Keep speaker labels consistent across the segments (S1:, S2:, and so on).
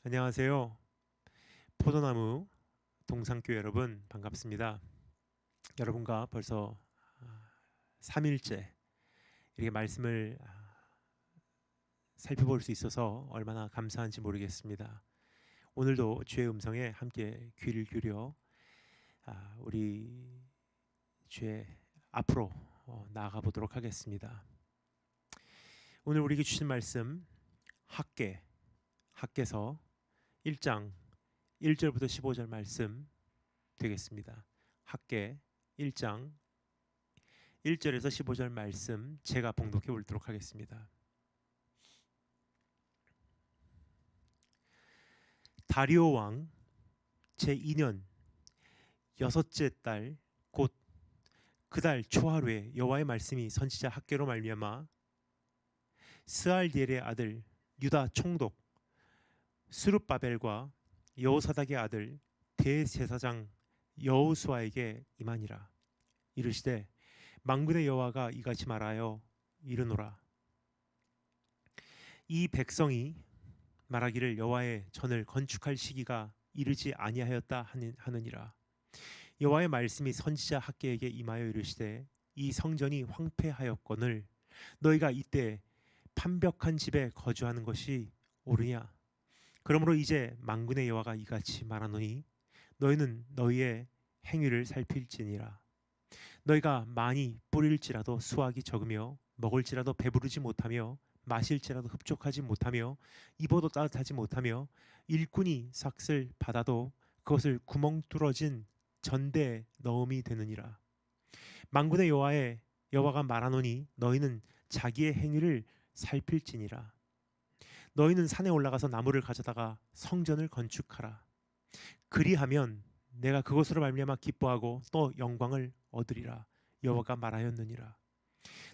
S1: 안녕하세요. 포도나무 동산교회 여러분 반갑습니다. 여러분과 벌써 3일째 이렇게 말씀을 살펴볼 수 있어서 얼마나 감사한지 모르겠습니다. 오늘도 주의 음성에 함께 귀를 기울여 우리 주의 앞으로 나아가 보도록 하겠습니다. 오늘 우리에게 주신 말씀 학개서 1장 1절부터 15절 말씀 되겠습니다. 학개 1장 1절에서 15절 말씀 제가 봉독해 올도록 하겠습니다. 다리오 왕 제2년 여섯째 달 곧 그 달 초하루에 여호와의 말씀이 선지자 학개로 말미암아 스알디엘의 아들 유다 총독 스룹바벨과 여호사닥의 아들 대제사장 여호수아에게 임하니라. 이르시되 만군의 여호와가 이같이 말하여 이르노라. 이 백성이 말하기를 여호와의 전을 건축할 시기가 이르지 아니하였다 하느니라. 여호와의 말씀이 선지자 학개에게 임하여 이르시되 이 성전이 황폐하였거늘 너희가 이때 판벽한 집에 거주하는 것이 옳으냐. 그러므로 이제 만군의 여호와가 이같이 말하노니 너희는 너희의 행위를 살필지니라. 너희가 많이 뿌릴지라도 수확이 적으며 먹을지라도 배부르지 못하며 마실지라도 흡족하지 못하며 입어도 따뜻하지 못하며 일꾼이 삭슬 받아도 그것을 구멍 뚫어진 전대에 넣음이 되느니라. 만군의 여호와가 말하노니 너희는 자기의 행위를 살필지니라. 너희는 산에 올라가서 나무를 가져다가 성전을 건축하라. 그리하면 내가 그것으로 말미암아 기뻐하고 또 영광을 얻으리라. 여호와가 말하였느니라.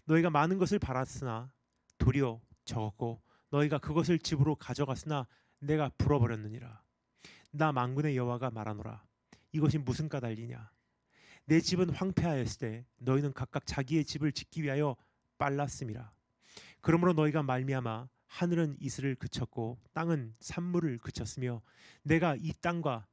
S1: 너희가 많은 것을 바랐으나 도리어 적었고 너희가 그것을 집으로 가져갔으나 내가 불어버렸느니라. 나 만군의 여호와가 말하노라. 이것이 무슨 까닭이냐. 내 집은 황폐하였을 때 너희는 각각 자기의 집을 짓기 위하여 빨랐음이라. 그러므로 너희가 말미암아 하늘은 이슬을 그쳤고 땅은 산물을 그쳤으며 내가 이 땅과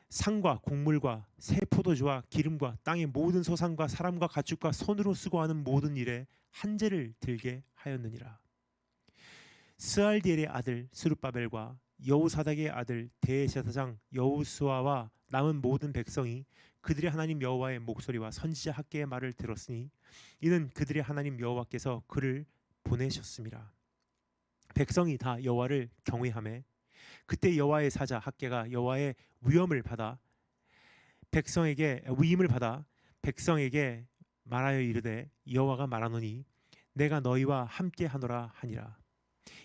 S1: 산과 곡물과 새 포도주와 기름과 땅의 모든 소산과 사람과 가축과 손으로 수고하는 모든 일에 한재를 들게 하였느니라. 스알디엘의 아들 스룹바벨과 여호사닥의 아들 대제사장 여호수아와 남은 모든 백성이 그들의 하나님 여호와의 목소리와 선지자 학개의 말을 들었으니 이는 그들의 하나님 여호와께서 그를 보내셨음이라. 백성이 다 여호와를 경외하매 그때 여호와의 사자 학개가 여호와의 위임을 받아 백성에게 말하여 이르되 여호와가 말하노니 내가 너희와 함께 하노라 하니라.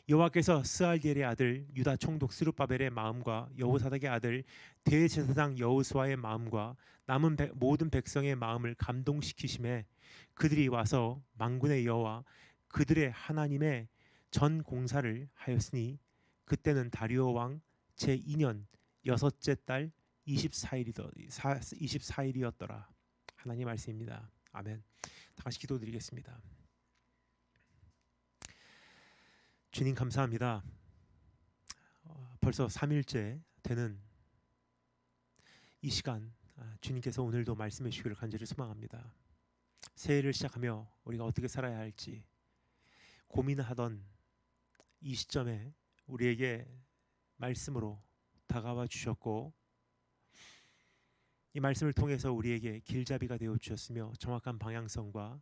S1: 여호와께서 스알디엘의 아들 유다 총독 스룹바벨의 마음과 여호사닥의 아들 대제사장 여호수아의 마음과 남은 모든 백성의 마음을 감동시키심에 그들이 와서 만군의 여호와 그들의 하나님의 전 공사를 하였으니 그때는 다리오 왕 제2년 여섯째 달 24일이었더라. 하나님 말씀입니다. 아멘. 다 같이 기도드리겠습니다. 주님 감사합니다. 벌써 3일째 되는 이 시간 주님께서 오늘도 말씀해 주시기를 간절히 소망합니다. 새해를 시작하며 우리가 어떻게 살아야 할지 고민하던 이 시점에 우리에게 말씀으로 다가와 주셨고 이 말씀을 통해서 우리에게 길잡이가 되어 주셨으며 정확한 방향성과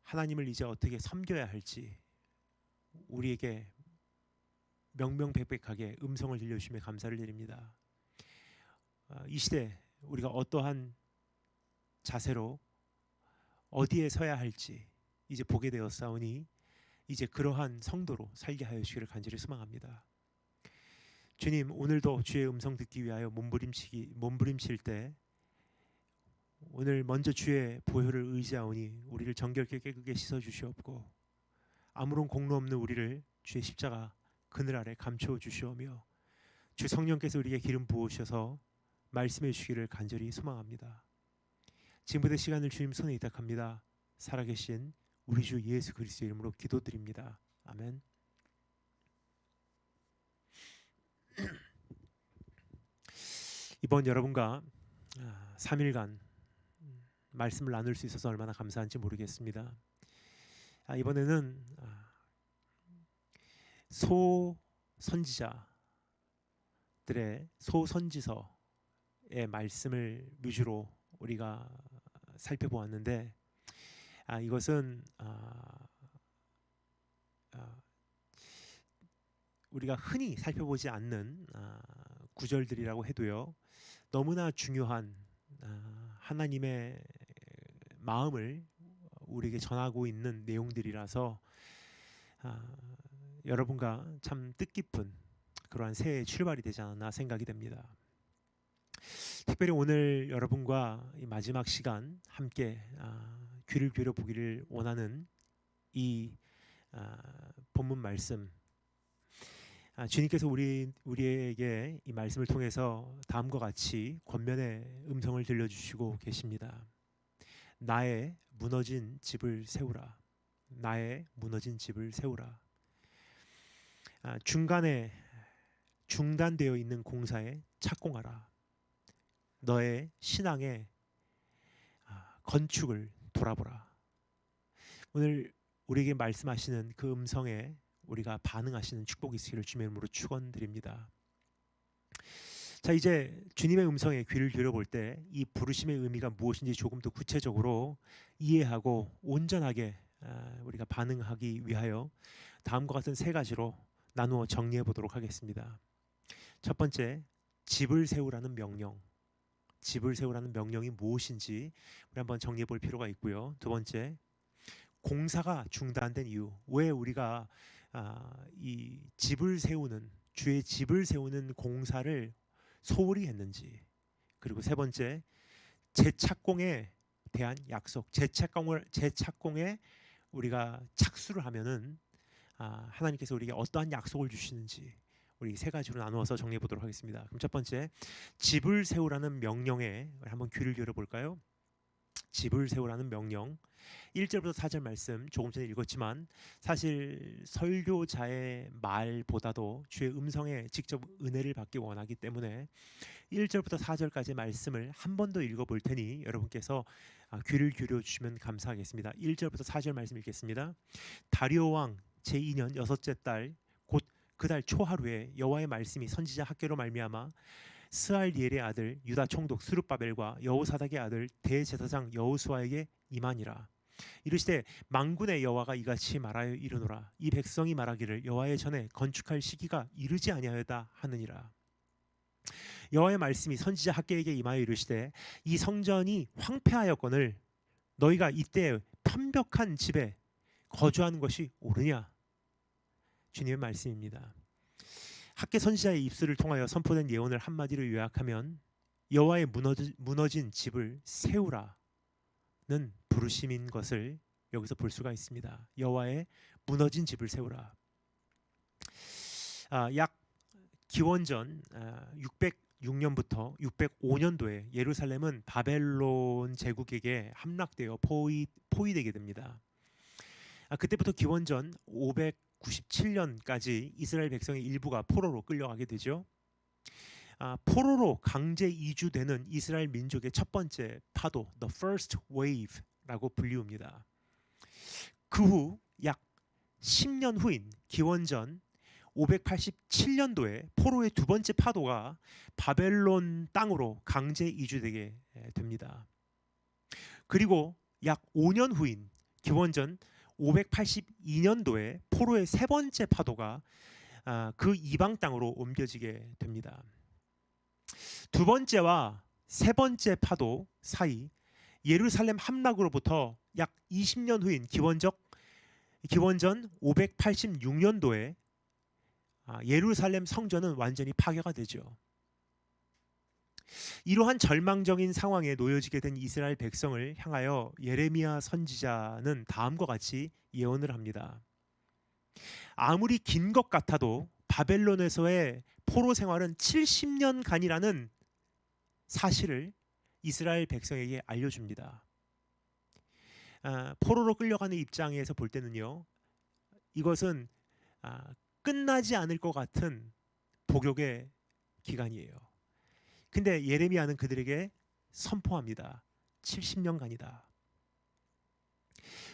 S1: 하나님을 이제 어떻게 섬겨야 할지 우리에게 명명백백하게 음성을 들려주시며 감사를 드립니다. 이 시대 우리가 어떠한 자세로 어디에 서야 할지 이제 보게 되었사오니 이제 그러한 성도로 살게 하여 주시기를 간절히 소망합니다. 주님 오늘도 주의 음성 듣기 위하여 몸부림칠 때 오늘 먼저 주의 보혈을 의지하오니 우리를 정결케 깨끗게 씻어 주시옵고 아무런 공로 없는 우리를 주의 십자가 그늘 아래 감추어 주시오며 주 성령께서 우리에게 기름 부으셔서 말씀해 주시기를 간절히 소망합니다. 지금부터 시간을 주님 손에 의탁합니다. 살아계신 우리 주 예수 그리스도 이름으로 기도드립니다. 아멘. 이번 여러분과 3일간 말씀을 나눌 수 있어서 얼마나 감사한지 모르겠습니다. 이번에는 소선지자들의 소선지서의 말씀을 위주로 우리가 살펴보았는데 이것은 우리가 흔히 살펴보지 않는 구절들이라고 해도요, 너무나 중요한 하나님의 마음을 우리에게 전하고 있는 내용들이라서 여러분과 참 뜻깊은 그러한 새해의 출발이 되지 않았나 생각이 됩니다. 특별히 오늘 여러분과 이 마지막 시간 함께 귀를 기울여 보기를 원하는 이 본문 말씀, 주님께서 우리에게 이 말씀을 통해서 다음과 같이 권면의 음성을 들려주시고 계십니다. 나의 무너진 집을 세우라. 나의 무너진 집을 세우라. 중간에 중단되어 있는 공사에 착공하라. 너의 신앙의 건축을 돌아보라. 오늘 우리에게 말씀하시는 그 음성에 우리가 반응하시는 축복이 있기를 주님의 이름으로 축원드립니다. 자, 이제 주님의 음성에 귀를 기울여볼 때 이 부르심의 의미가 무엇인지 조금 더 구체적으로 이해하고 온전하게 우리가 반응하기 위하여 다음과 같은 세 가지로 나누어 정리해 보도록 하겠습니다. 첫 번째, 집을 세우라는 명령. 집을 세우라는 명령이 무엇인지 우리 한번 정리해 볼 필요가 있고요. 두 번째, 공사가 중단된 이유. 왜 우리가 이 집을 세우는, 주의 집을 세우는 공사를 소홀히 했는지. 그리고 세 번째, 재착공에 대한 약속. 재착공에 우리가 착수를 하면은 하나님께서 우리에게 어떠한 약속을 주시는지 우리 세 가지로 나누어서 정리해 보도록 하겠습니다. 그럼 첫 번째, 집을 세우라는 명령에 한번 귀를 기울여 볼까요? 집을 세우라는 명령. 1절부터 4절 말씀 조금 전에 읽었지만 사실 설교자의 말보다도 주의 음성에 직접 은혜를 받기 원하기 때문에 1절부터 4절까지의 말씀을 한 번 더 읽어볼 테니 여러분께서 귀를 기울여 주시면 감사하겠습니다. 1절부터 4절 말씀 읽겠습니다. 다리오 왕 제2년 여섯째 달 곧 그 달 초하루에 여호와의 말씀이 선지자 학개로 말미암아 스알리엘의 아들 유다 총독 스룹바벨과 여호사닥의 아들 대제사장 여호수아에게 임하니라. 이르시되 만군의 여호와가 이같이 말하여 이르노라. 이 백성이 말하기를 여호와의 전에 건축할 시기가 이르지 아니하였다 하느니라. 여호와의 말씀이 선지자 학개에게 임하여 이르시되 이 성전이 황폐하였거늘 너희가 이때 편벽한 집에 거주하는 것이 옳으냐. 주님의 말씀입니다. 학개 선지자의 입술을 통하여 선포된 예언을 한마디로 요약하면 여호와의 무너진 집을 세우라는 부르심인 것을 여기서 볼 수가 있습니다. 여호와의 무너진 집을 세우라. 약 기원전 606년부터 605년도에 예루살렘은 바벨론 제국에게 함락되어 포위되게 됩니다. 그때부터 기원전 597년까지 이스라엘 백성의 일부가 포로로 끌려가게 되죠. 포로로 강제 이주되는 이스라엘 민족의 첫 번째 파도, the first wave라고 불리웁니다. 그 후 약 10년 후인 기원전 587년도에 포로의 두 번째 파도가 바벨론 땅으로 강제 이주되게 됩니다. 그리고 약 5년 후인 기원전 582년도에 포로의 세 번째 파도가 그 이방 땅으로 옮겨지게 됩니다. 두 번째와 세 번째 파도 사이 예루살렘 함락으로부터 약 20년 후인 기원전 586년도에 예루살렘 성전은 완전히 파괴가 되죠. 이러한 절망적인 상황에 놓여지게 된 이스라엘 백성을 향하여 예레미야 선지자는 다음과 같이 예언을 합니다. 아무리 긴 것 같아도 바벨론에서의 포로 생활은 70년간이라는 사실을 이스라엘 백성에게 알려줍니다. 포로로 끌려가는 입장에서 볼 때는요, 이것은 끝나지 않을 것 같은 복역의 기간이에요. 근데 예레미야는 그들에게 선포합니다. 70년간이다.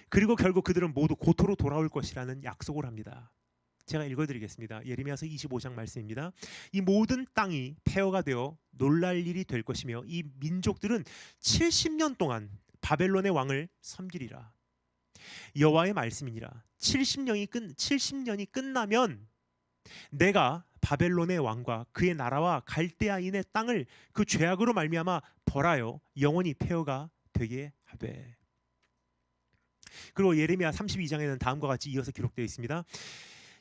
S1: 그리고 결국 그들은 모두 고토로 돌아올 것이라는 약속을 합니다. 제가 읽어드리겠습니다. 예레미야서 25장 말씀입니다. 이 모든 땅이 폐허가 되어 놀랄 일이 될 것이며 이 민족들은 70년 동안 바벨론의 왕을 섬기리라. 여호와의 말씀이니라. 70년이 끝나면 내가 바벨론의 왕과 그의 나라와 갈대아인의 땅을 그 죄악으로 말미암아 벌하여 영원히 폐허가 되게 하되. 그리고 예레미야 32장에는 다음과 같이 이어서 기록되어 있습니다.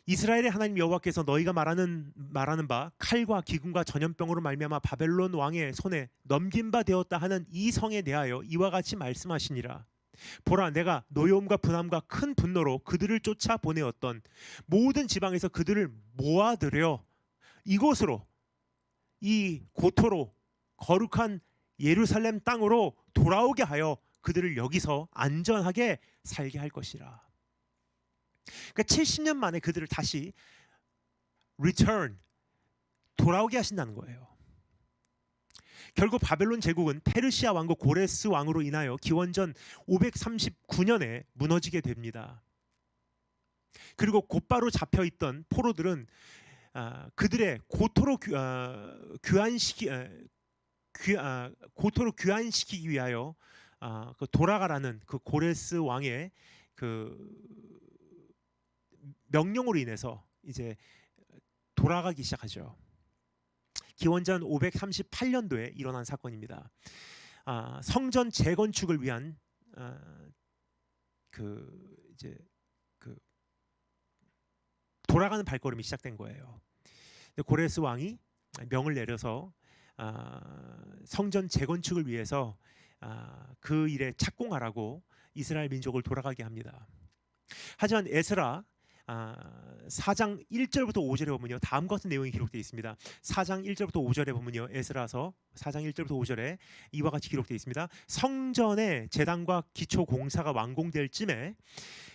S1: 이스라엘의 하나님 여호와께서 너희가 말하는 바 칼과 기근과 전염병으로 말미암아 바벨론 왕의 손에 넘긴 바 되었다 하는 이 성에 대하여 이와 같이 말씀하시니라. 보라, 내가 노여움과 분함과 큰 분노로 그들을 쫓아 보내었던 모든 지방에서 그들을 모아들여 이곳으로, 이 고토로 거룩한 예루살렘 땅으로 돌아오게 하여 그들을 여기서 안전하게 살게 할 것이라. 그러니까 70년 만에 그들을 다시 return, 돌아오게 하신다는 거예요. 결국 바벨론 제국은 페르시아 왕국 고레스 왕으로 인하여 기원전 539년에 무너지게 됩니다. 그리고 곧바로 잡혀있던 포로들은 그들의 고토로 귀환시키기 위하여 돌아가라는 그 고레스 왕의 그 명령으로 인해서 이제 돌아가기 시작하죠. 기원전 538년도에 일어난 사건입니다. 성전 재건축을 위한 돌아가는 발걸음이 시작된 거예요. 고레스 왕이 명을 내려서 성전 재건축을 위해서 그 일에 착공하라고 이스라엘 민족을 돌아가게 합니다. 하지만 에스라 4장 1절부터 5절에 보면요, 다음과 같은 내용이 기록되어 있습니다. 4장 1절부터 5절에 보면요, 에스라서 4장 1절부터 5절에 이와 같이 기록되어 있습니다. 성전의 제단과 기초 공사가 완공될 쯤에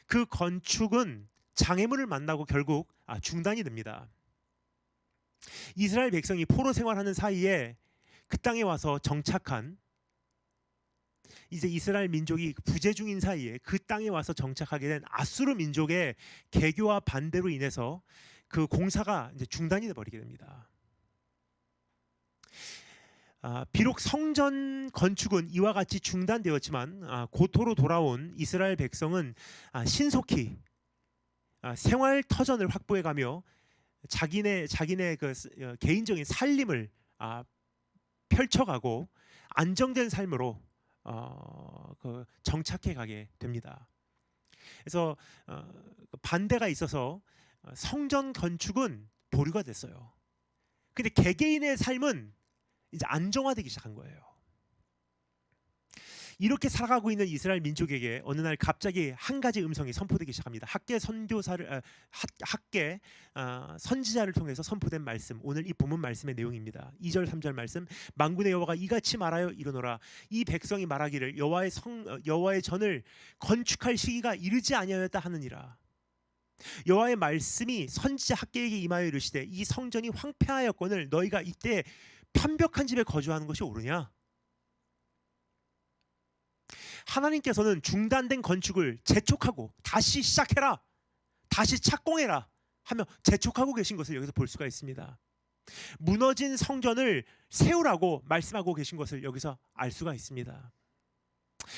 S1: 그 건축은 장애물을 만나고 결국 중단이 됩니다. 이스라엘 백성이 포로 생활하는 사이에 그 땅에 와서 정착한, 이제 이스라엘 민족이 부재 중인 사이에 그 땅에 와서 정착하게 된 아수르 민족의 개교와 반대로 인해서 그 공사가 이제 중단이 되어버리게 됩니다. 비록 성전 건축은 이와 같이 중단되었지만 고토로 돌아온 이스라엘 백성은 신속히 생활 터전을 확보해가며 자기네 그 개인적인 살림을 펼쳐가고 안정된 삶으로 정착해 가게 됩니다. 그래서 반대가 있어서 성전 건축은 보류가 됐어요. 근데 개개인의 삶은 이제 안정화되기 시작한 거예요. 이렇게 살아가고 있는 이스라엘 민족에게 어느 날 갑자기 한 가지 음성이 선포되기 시작합니다. 학계 선지자를 통해서 선포된 말씀, 오늘 이 본문 말씀의 내용입니다. 2절 3절 말씀, 만군의 여호와가 이같이 말하여 이르노라. 이 백성이 말하기를 여호와의 전을 건축할 시기가 이르지 아니하였다 하느니라. 여호와의 말씀이 선지자 학계에게 임하여 이르시되 이 성전이 황폐하였거늘 너희가 이때 편벽한 집에 거주하는 것이 옳으냐? 하나님께서는 중단된 건축을 재촉하고 다시 시작해라, 다시 착공해라 하며 재촉하고 계신 것을 여기서 볼 수가 있습니다. 무너진 성전을 세우라고 말씀하고 계신 것을 여기서 알 수가 있습니다.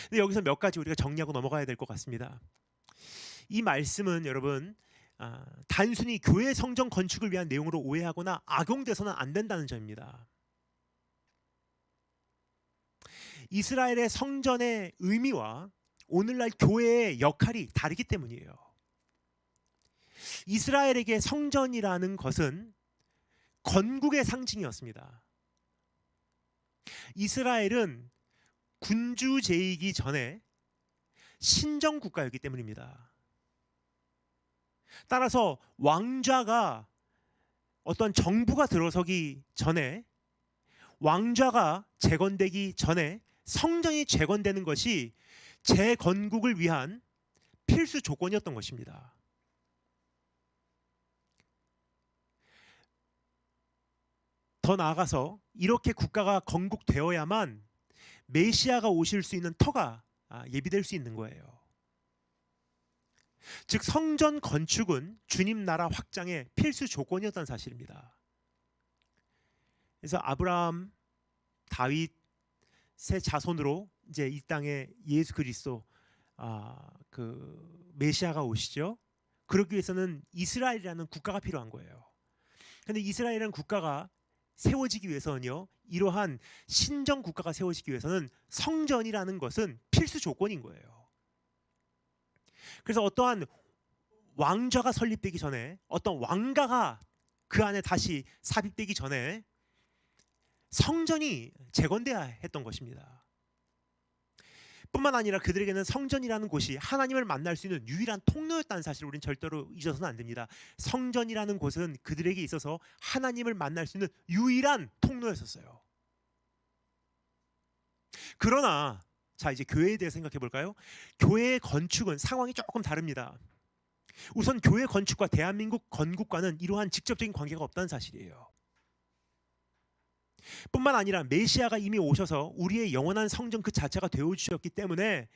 S1: 근데 여기서 몇 가지 우리가 정리하고 넘어가야 될 것 같습니다. 이 말씀은 여러분 단순히 교회 성전 건축을 위한 내용으로 오해하거나 악용돼서는 안 된다는 점입니다. 이스라엘의 성전의 의미와 오늘날 교회의 역할이 다르기 때문이에요. 이스라엘에게 성전이라는 것은 건국의 상징이었습니다. 이스라엘은 군주제이기 전에 신정국가였기 때문입니다. 따라서 왕좌가 어떤 정부가 들어서기 전에, 왕좌가 재건되기 전에 성전이 재건되는 것이 재건국을 위한 필수 조건이었던 것입니다. 더 나아가서 이렇게 국가가 건국되어야만 메시아가 오실 수 있는 터가 예비될 수 있는 거예요. 즉 성전 건축은 주님 나라 확장의 필수 조건이었던 사실입니다. 그래서 아브라함, 다윗 세 자손으로 이제 이 땅에 예수 그리스도 그 메시아가 오시죠. 그러기 위해서는 이스라엘이라는 국가가 필요한 거예요. 그런데 이스라엘이라는 국가가 세워지기 위해서는요, 이러한 신정 국가가 세워지기 위해서는 성전이라는 것은 필수 조건인 거예요. 그래서 어떠한 왕좌가 설립되기 전에, 어떤 왕가가 그 안에 다시 삽입되기 전에 성전이 재건돼야 했던 것입니다. 뿐만 아니라 그들에게는 성전이라는 곳이 하나님을 만날 수 있는 유일한 통로였다는 사실을 우리는 절대로 잊어서는 안 됩니다. 성전이라는 곳은 그들에게 있어서 하나님을 만날 수 있는 유일한 통로였었어요. 그러나 자, 이제 교회에 대해 생각해 볼까요? 교회의 건축은 상황이 조금 다릅니다. 우선 교회 건축과 대한민국 건국과는 이러한 직접적인 관계가 없다는 사실이에요. 뿐만 아니라 메시아가 이미 오셔서 우리의 영원한 성전 그 자체가 되어주셨기 때문에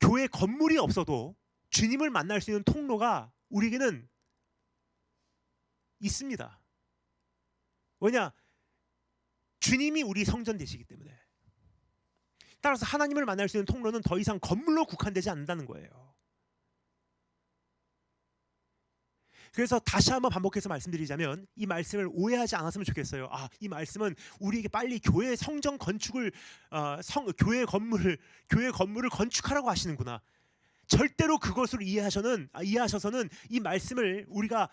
S1: 교회 건물이 없어도 주님을 만날 수 있는 통로가 우리에게는 있습니다. 왜냐? 주님이 우리 성전 되시기 때문에. 따라서 하나님을 만날 수 있는 통로는 더 이상 건물로 국한되지 않는다는 거예요. 그래서 다시 한번 반복해서 말씀드리자면 이 말씀을 오해하지 않았으면 좋겠어요. 이 말씀은 우리에게 빨리 교회 성전 건축을 교회 건물을 건축하라고 하시는구나. 절대로 그것으로 이해하셔서는 이 말씀을 우리가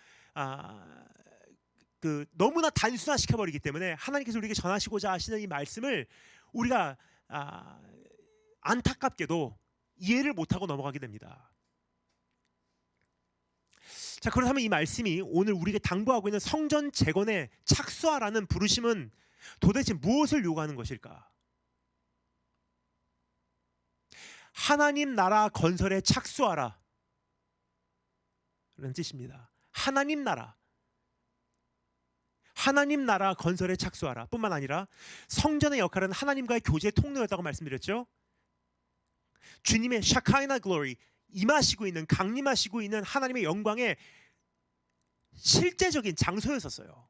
S1: 너무나 단순화시켜 버리기 때문에 하나님께서 우리에게 전하시고자 하시는 이 말씀을 우리가 안타깝게도 이해를 못하고 넘어가게 됩니다. 자, 그렇다면 이 말씀이 오늘 우리에게 당부하고 있는 성전 재건에 착수하라는 부르심은 도대체 무엇을 요구하는 것일까? 하나님 나라 건설에 착수하라 라는 뜻입니다. 하나님 나라 건설에 착수하라 뿐만 아니라 성전의 역할은 하나님과의 교제의 통로였다고 말씀드렸죠. 주님의 샤카이나 글로리, 강림하시고 있는 하나님의 영광의 실제적인 장소였었어요.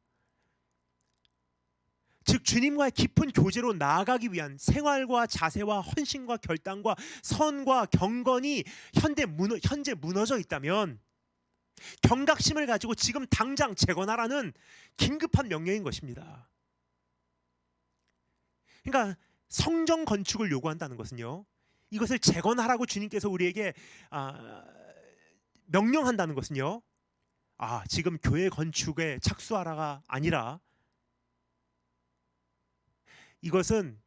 S1: 즉 주님과의 깊은 교제로 나아가기 위한 생활과 자세와 헌신과 결단과 선과 경건이 현재 무너져 있다면 경각심을 가지고 지금 당장 재건하라는 긴급한 명령인 것입니다. 그러니까 성전 건축을 요구한다는 것은요, 이것을 재건하라고 주님께서 우리에게 명령한다는 것은요, 지금 교회 건축에 착수하라가 아니라 이것은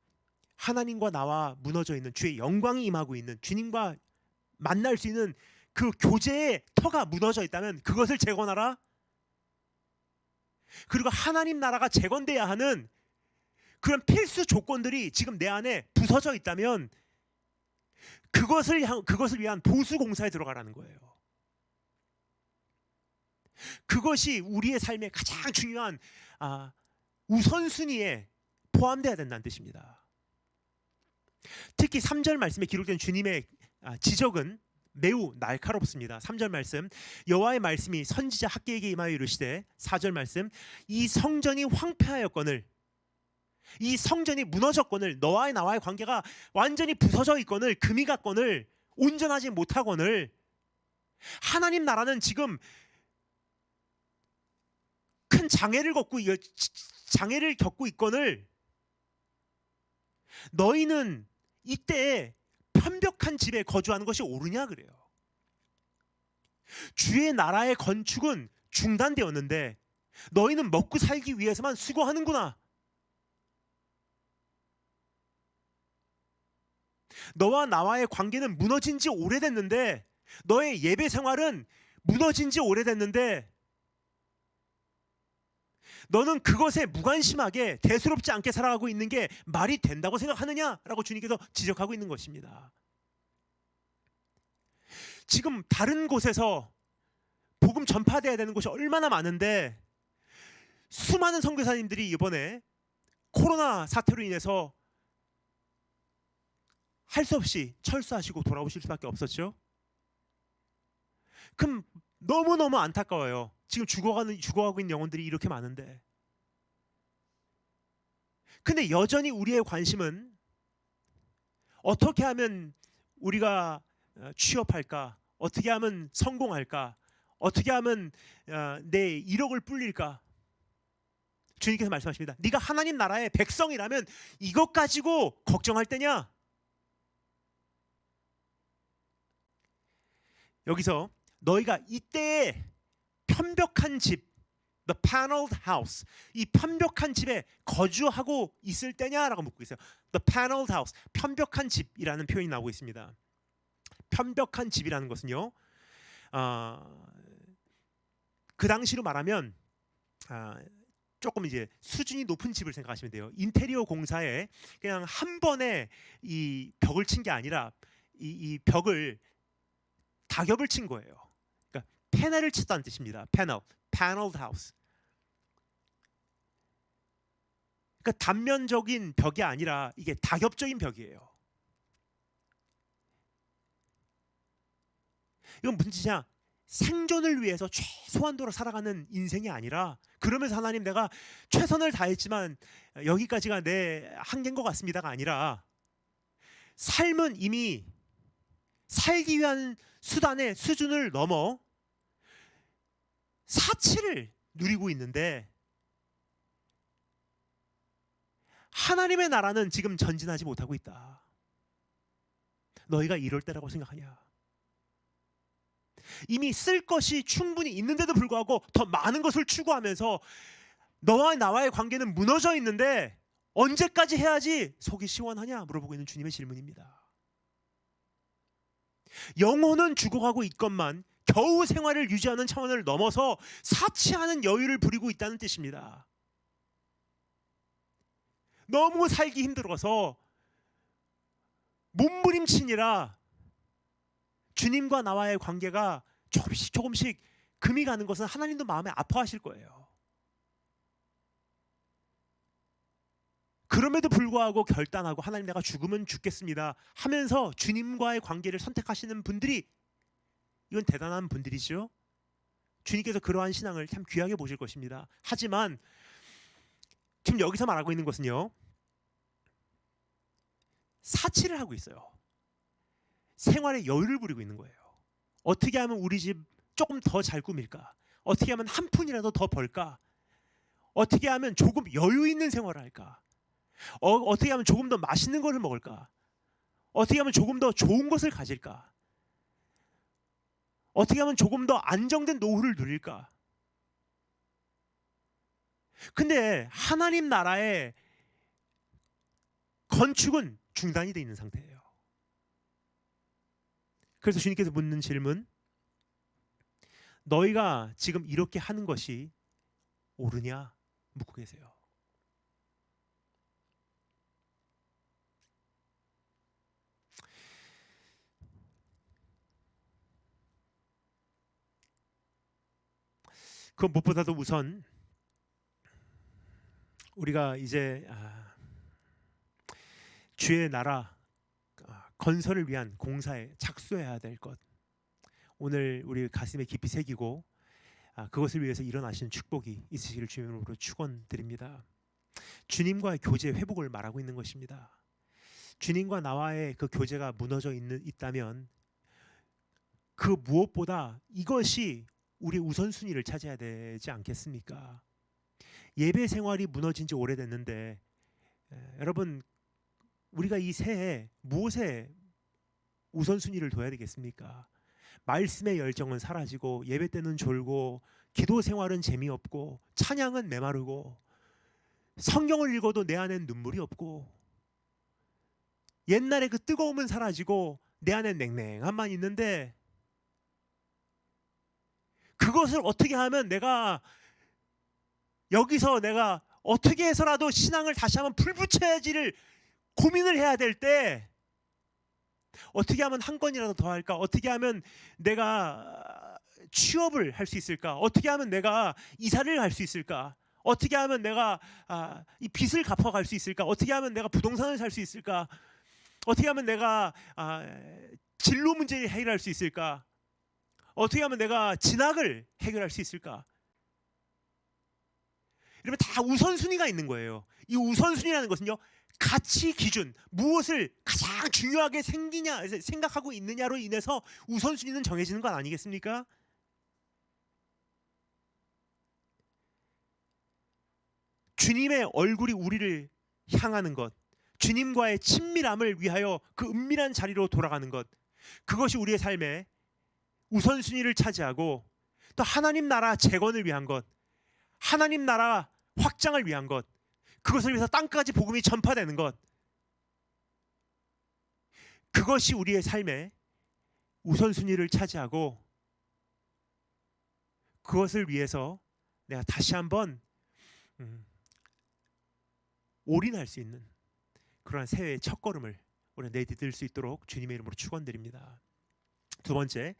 S1: 하나님과 나와 무너져 있는 주의 영광이 임하고 있는 주님과 만날 수 있는 그 교제의 터가 무너져 있다면 그것을 재건하라. 그리고 하나님 나라가 재건돼야 하는 그런 필수 조건들이 지금 내 안에 부서져 있다면 그것을 위한 보수 공사에 들어가라는 거예요. 그것이 우리의 삶의 가장 중요한 우선순위에 포함되어야 된다는 뜻입니다. 특히 3절 말씀에 기록된 주님의 지적은 매우 날카롭습니다. 3절 말씀, 여호와의 말씀이 선지자 학개에게 임하여 이르시되, 4절 말씀, 이 성전이 황폐하였거늘, 이 성전이 무너졌거늘, 너와의 나와의 관계가 완전히 부서져 있거늘, 금이 갔거늘, 온전하지 못하거늘, 하나님 나라는 지금 큰 장애를 겪고 있거늘, 너희는 이때에 편벽한 집에 거주하는 것이 옳으냐 그래요. 주의 나라의 건축은 중단되었는데 너희는 먹고 살기 위해서만 수고하는구나. 너와 나와의 관계는 무너진 지 오래됐는데, 너의 예배 생활은 무너진 지 오래됐는데 너는 그것에 무관심하게 대수롭지 않게 살아가고 있는 게 말이 된다고 생각하느냐라고 주님께서 지적하고 있는 것입니다. 지금 다른 곳에서 복음 전파되어야 되는 곳이 얼마나 많은데 수많은 선교사님들이 이번에 코로나 사태로 인해서 할 수 없이 철수하시고 돌아오실 수밖에 없었죠. 그럼 너무너무 안타까워요. 지금 죽어가고 있는 영혼들이 이렇게 많은데. 근데 여전히 우리의 관심은 어떻게 하면 우리가 취업할까? 어떻게 하면 성공할까? 어떻게 하면 내 1억을 불릴까? 주님께서 말씀하십니다. 네가 하나님 나라의 백성이라면 이것 가지고 걱정할 때냐? 여기서 너희가 이때에 편벽한 집, the paneled house, 이 편벽한 집에 거주하고 있을 때냐라고 묻고 있어요. The paneled house, 편벽한 집이라는 표현이 나오고 있습니다. 편벽한 집이라는 것은요, 그 당시로 말하면 조금 이제 수준이 높은 집을 생각하시면 돼요. 인테리어 공사에 그냥 한 번에 이 벽을 친 게 아니라 이 벽을 다겹을 친 거예요. 그러니까 패널을 쳤다는 뜻입니다. paneled house. 그러니까 단면적인 벽이 아니라 이게 다겹적인 벽이에요. 이건 무슨 뜻이냐? 생존을 위해서 최소한도로 살아가는 인생이 아니라, 그러면서 하나님 내가 최선을 다했지만 여기까지가 내 한계인 것 같습니다가 아니라, 삶은 이미 살기 위한 수단의 수준을 넘어 사치를 누리고 있는데 하나님의 나라는 지금 전진하지 못하고 있다. 너희가 이럴 때라고 생각하냐? 이미 쓸 것이 충분히 있는데도 불구하고 더 많은 것을 추구하면서 너와 나와의 관계는 무너져 있는데 언제까지 해야지 속이 시원하냐 물어보고 있는 주님의 질문입니다. 영혼은 죽어가고 있건만 겨우 생활을 유지하는 차원을 넘어서 사치하는 여유를 부리고 있다는 뜻입니다. 너무 살기 힘들어서 몸부림치니라 주님과 나와의 관계가 조금씩 금이 가는 것은 하나님도 마음에 아파하실 거예요. 그럼에도 불구하고 결단하고 하나님 내가 죽으면 죽겠습니다 하면서 주님과의 관계를 선택하시는 분들이, 이건 대단한 분들이죠. 주님께서 그러한 신앙을 참 귀하게 보실 것입니다. 하지만 지금 여기서 말하고 있는 것은요, 사치를 하고 있어요. 생활에 여유를 부리고 있는 거예요. 어떻게 하면 우리 집 조금 더 잘 꾸밀까? 어떻게 하면 한 푼이라도 더 벌까? 어떻게 하면 조금 여유 있는 생활을 할까? 어떻게 하면 조금 더 맛있는 것을 먹을까? 어떻게 하면 조금 더 좋은 것을 가질까? 어떻게 하면 조금 더 안정된 노후를 누릴까? 근데 하나님 나라의 건축은 중단이 되어 있는 상태예요. 그래서 주님께서 묻는 질문, 너희가 지금 이렇게 하는 것이 옳으냐 묻고 계세요. 그 무엇보다도 우선 우리가 이제 주의 나라 건설을 위한 공사에 착수해야 될 것, 오늘 우리 가슴에 깊이 새기고 그것을 위해서 일어나시는 축복이 있으시기를 주님으로 축원드립니다. 주님과의 교제 회복을 말하고 있는 것입니다. 주님과 나와의 그 교제가 무너져 있다면 그 무엇보다 이것이 우리의 우선순위를 차지해야 되지 않겠습니까? 예배 생활이 무너진 지 오래됐는데 여러분, 우리가 이 새해 무엇에 우선순위를 둬야 되겠습니까? 말씀의 열정은 사라지고 예배 때는 졸고 기도 생활은 재미없고 찬양은 메마르고 성경을 읽어도 내 안엔 눈물이 없고 옛날에 그 뜨거움은 사라지고 내 안엔 냉랭함만 있는데, 그것을 어떻게 하면 여기서 내가 어떻게 해서라도 신앙을 다시 한번 불붙여야지를 고민을 해야 될 때, 어떻게 하면 한 건이라도 더 할까? 어떻게 하면 내가 취업을 할 수 있을까? 어떻게 하면 내가 이사를 갈 수 있을까? 어떻게 하면 내가 이 빚을 갚아갈 수 있을까? 어떻게 하면 내가 부동산을 살 수 있을까? 어떻게 하면 내가 진로 문제를 해결할 수 있을까? 어떻게 하면 내가 진학을 해결할 수 있을까? 이러면 다 우선순위가 있는 거예요. 이 우선순위라는 것은요, 가치 기준, 무엇을 가장 중요하게 생각하고 있느냐로 인해서 우선순위는 정해지는 건 아니겠습니까? 주님의 얼굴이 우리를 향하는 것, 주님과의 친밀함을 위하여 그 은밀한 자리로 돌아가는 것, 그것이 우리의 삶에 우선순위를 차지하고 또 하나님 나라 재건을 위한 것, 하나님 나라 확장을 위한 것, 그것을 위해서 땅까지 복음이 전파되는 것, 그것이 우리의 삶에 우선순위를 차지하고 그것을 위해서 내가 다시 한번 올인할 수 있는 그러한 새해의 첫걸음을 우리가 내디딜 수 있도록 주님의 이름으로 축원드립니다. 두 번째,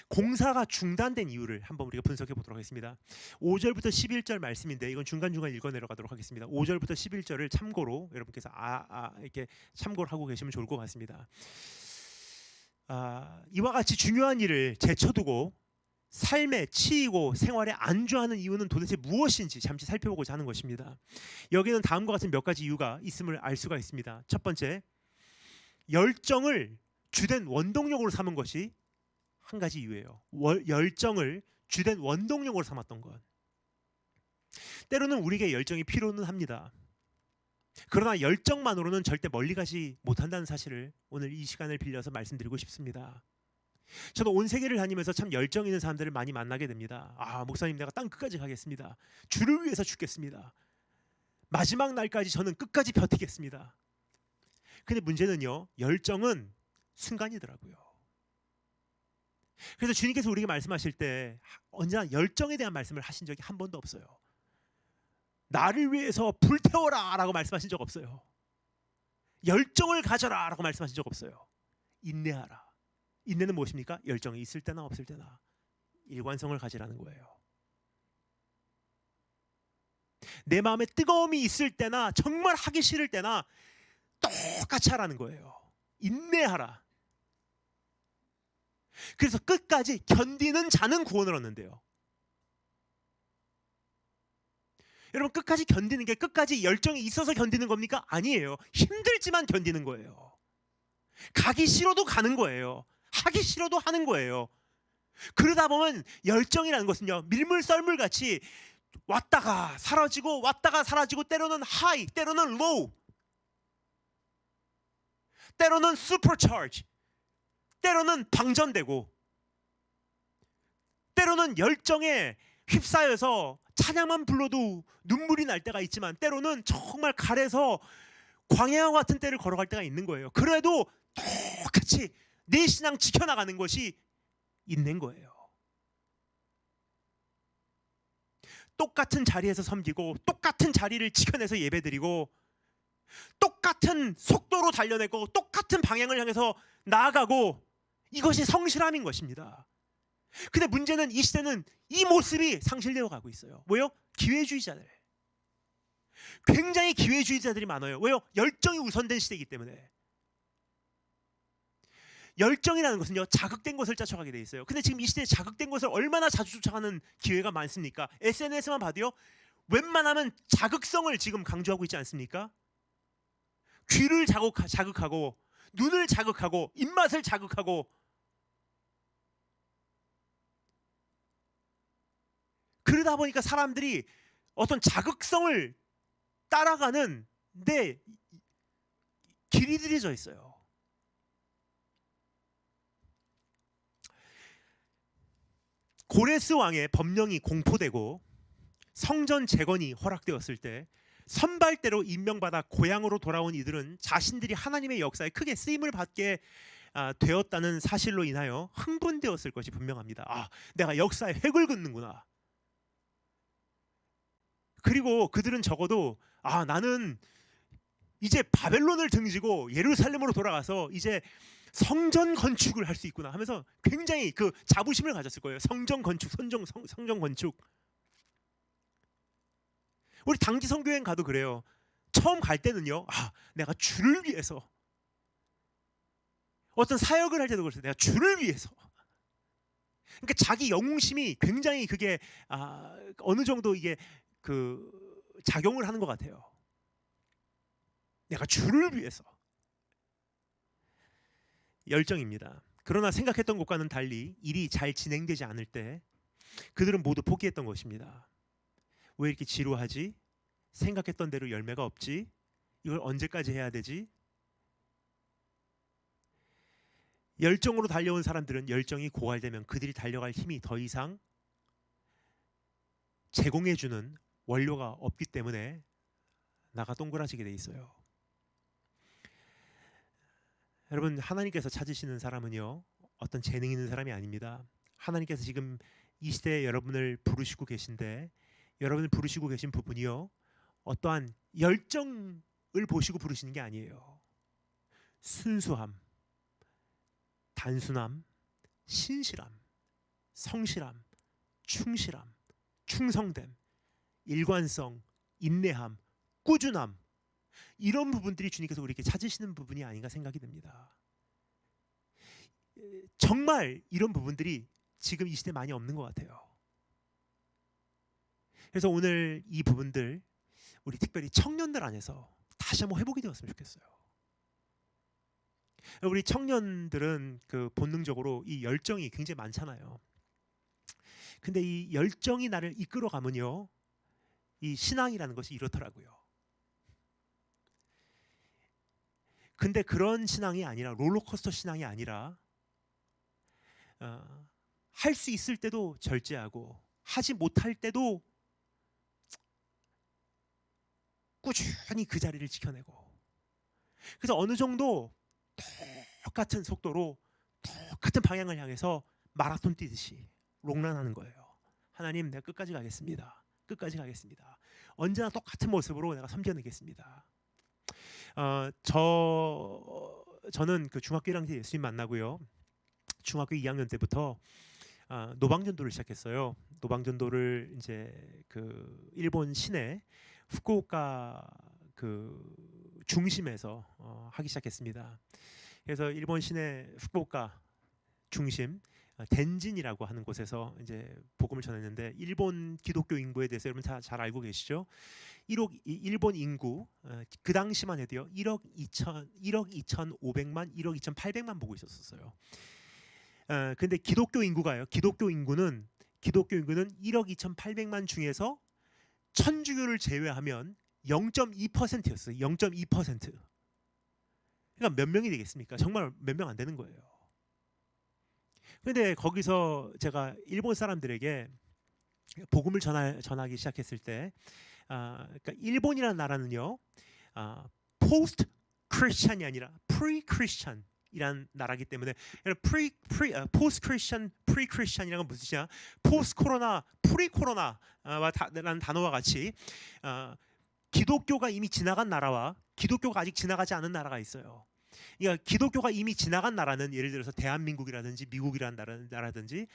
S1: 공사가 중단된 이유를 한번 우리가 분석해 보도록 하겠습니다. 5절부터 11절 말씀인데 이건 중간중간 읽어 내려가도록 하겠습니다. 5절부터 11절을 참고로 여러분께서 이렇게 참고를 하고 계시면 좋을 것 같습니다. 이와 같이 중요한 일을 제쳐두고 삶에 치이고 생활에 안주하는 이유는 도대체 무엇인지 잠시 살펴보고자 하는 것입니다. 여기는 다음과 같은 몇 가지 이유가 있음을 알 수가 있습니다. 첫 번째, 열정을 주된 원동력으로 삼은 것이 한 가지 이유예요. 열정을 주된 원동력으로 삼았던 것. 때로는 우리에게 열정이 필요는 합니다. 그러나 열정만으로는 절대 멀리 가지 못한다는 사실을 오늘 이 시간을 빌려서 말씀드리고 싶습니다. 저도 온 세계를 다니면서 참 열정 있는 사람들을 많이 만나게 됩니다. 목사님, 내가 땅 끝까지 가겠습니다. 주를 위해서 죽겠습니다. 마지막 날까지 저는 끝까지 버티겠습니다. 근데 문제는요, 열정은 순간이더라고요. 그래서 주님께서 우리에게 말씀하실 때 언제나 열정에 대한 말씀을 하신 적이 한 번도 없어요. 나를 위해서 불태워라 라고 말씀하신 적 없어요. 열정을 가져라 라고 말씀하신 적 없어요. 인내하라. 인내는 무엇입니까? 열정이 있을 때나 없을 때나 일관성을 가지라는 거예요. 내 마음에 뜨거움이 있을 때나 정말 하기 싫을 때나 똑같이 하라는 거예요. 인내하라. 그래서 끝까지 견디는 자는 구원을 얻는데요. 여러분, 끝까지 견디는 게 끝까지 열정이 있어서 견디는 겁니까? 아니에요. 힘들지만 견디는 거예요. 가기 싫어도 가는 거예요. 하기 싫어도 하는 거예요. 그러다 보면 열정이라는 것은요, 밀물 썰물 같이 왔다가 사라지고 왔다가 사라지고, 때로는 하이, 때로는 로우, 때로는 슈퍼차지, 때로는 방전되고, 때로는 열정에 휩싸여서 찬양만 불러도 눈물이 날 때가 있지만, 때로는 정말 갈에서 광야와 같은 때를 걸어갈 때가 있는 거예요. 그래도 똑같이 내 신앙 지켜나가는 것이 있는 거예요. 똑같은 자리에서 섬기고, 똑같은 자리를 지켜내서 예배드리고, 똑같은 속도로 달려내고, 똑같은 방향을 향해서 나아가고, 이것이 성실함인 것입니다. 근데 문제는 이 시대는 이 모습이 상실되어 가고 있어요. 왜요? 기회주의자들. 굉장히 기회주의자들이 많아요. 왜요? 열정이 우선된 시대이기 때문에. 열정이라는 것은요, 자극된 것을 쫓아가게 돼 있어요. 근데 지금 이 시대에 자극된 것을 얼마나 자주 쫓아가는 기회가 많습니까? SNS만 봐도요, 웬만하면 자극성을 지금 강조하고 있지 않습니까? 귀를 자극하고, 눈을 자극하고, 입맛을 자극하고, 그러다 보니까 사람들이 어떤 자극성을 따라가는 데 길이 들여져 있어요. 고레스 왕의 법령이 공포되고 성전 재건이 허락되었을 때 선발대로 임명받아 고향으로 돌아온 이들은 자신들이 하나님의 역사에 크게 쓰임을 받게 되었다는 사실로 인하여 흥분되었을 것이 분명합니다. 내가 역사에 획을 긋는구나. 그리고 그들은 적어도 나는 이제 바벨론을 등지고 예루살렘으로 돌아가서 이제 성전 건축을 할 수 있구나 하면서 굉장히 그 자부심을 가졌을 거예요. 성전 건축, 성전 건축. 우리 당지 선교여행 가도 그래요. 처음 갈 때는요. 내가 주를 위해서, 어떤 사역을 할 때도 그렇어요. 내가 주를 위해서. 그러니까 자기 영웅심이 굉장히 그게 어느 정도 이게 그 작용을 하는 것 같아요. 내가 주를 위해서. 열정입니다. 그러나 생각했던 것과는 달리 일이 잘 진행되지 않을 때 그들은 모두 포기했던 것입니다. 왜 이렇게 지루하지? 생각했던 대로 열매가 없지? 이걸 언제까지 해야 되지? 열정으로 달려온 사람들은 열정이 고갈되면 그들이 달려갈 힘이 더 이상 제공해주는 원료가 없기 때문에 나가 동그라지게 돼 있어요. 여러분, 하나님께서 찾으시는 사람은요, 어떤 재능 있는 사람이 아닙니다. 하나님께서 지금 이 시대에 여러분을 부르시고 계신데, 여러분을 부르시고 계신 부분이요, 어떠한 열정을 보시고 부르시는 게 아니에요. 순수함, 단순함, 신실함, 성실함, 충실함, 충성됨, 일관성, 인내함, 꾸준함, 이런 부분들이 주님께서 우리에게 찾으시는 부분이 아닌가 생각이 듭니다. 정말 이런 부분들이 지금 이 시대에 많이 없는 것 같아요. 그래서 오늘 이 부분들 우리 특별히 청년들 안에서 다시 한번 회복이 되었으면 좋겠어요. 우리 청년들은 그 본능적으로 이 열정이 굉장히 많잖아요. 근데 이 열정이 나를 이끌어가면요, 이 신앙이라는 것이 이렇더라고요. 근데 그런 신앙이 아니라, 롤러코스터 신앙이 아니라, 할 수 있을 때도 절제하고 하지 못할 때도 꾸준히 그 자리를 지켜내고, 그래서 어느 정도 똑같은 속도로 똑같은 방향을 향해서 마라톤 뛰듯이 롱런하는 거예요. 하나님, 내가 끝까지 가겠습니다. 끝까지 가겠습니다. 언제나 똑같은 모습으로 내가 섬겨내겠습니다. 저는 그 중학교 1학년 때 예수님 만나고요, 중학교 2학년 때부터 노방전도를 시작했어요. 노방전도를 이제 그 일본 시내 후쿠오카 그 중심에서 하기 시작했습니다. 그래서 일본 시내 후쿠오카 중심 덴진이라고 하는 곳에서 이제 복음을 전했는데, 일본 기독교 인구에 대해서 여러분 다 잘 알고 계시죠? 일본 인구 그 당시만 해도요 1억 2,500만, 1억 2,800만 보고 있었어요. 근데 기독교 인구가요, 기독교 인구는 1억 2,800만 중에서 천주교를 제외하면 0.2%였어요. 0.2%. 그러니까 몇 명이 되겠습니까? 정말 몇 명 안 되는 거예요. 근데 거기서 제가 일본 사람들에게 복음을 전하기 시작했을 때, 그러니까 일본이라는 나라는요, 포스트 크리스찬이 아니라 프리 크리스찬이란 나라이기 때문에, 포스트 크리스찬, 프리 크리스찬이라는 건 무슨 뜻이냐? 포스트 코로나, 프리 코로나라는 단어와 같이 기독교가 이미 지나간 나라와 기독교가 아직 지나가지 않은 나라가 있어요. 그러니까 기독교가 이미 지나간 나라는, 예를 들어서 대한민국이라든지 미국이라는 나라든지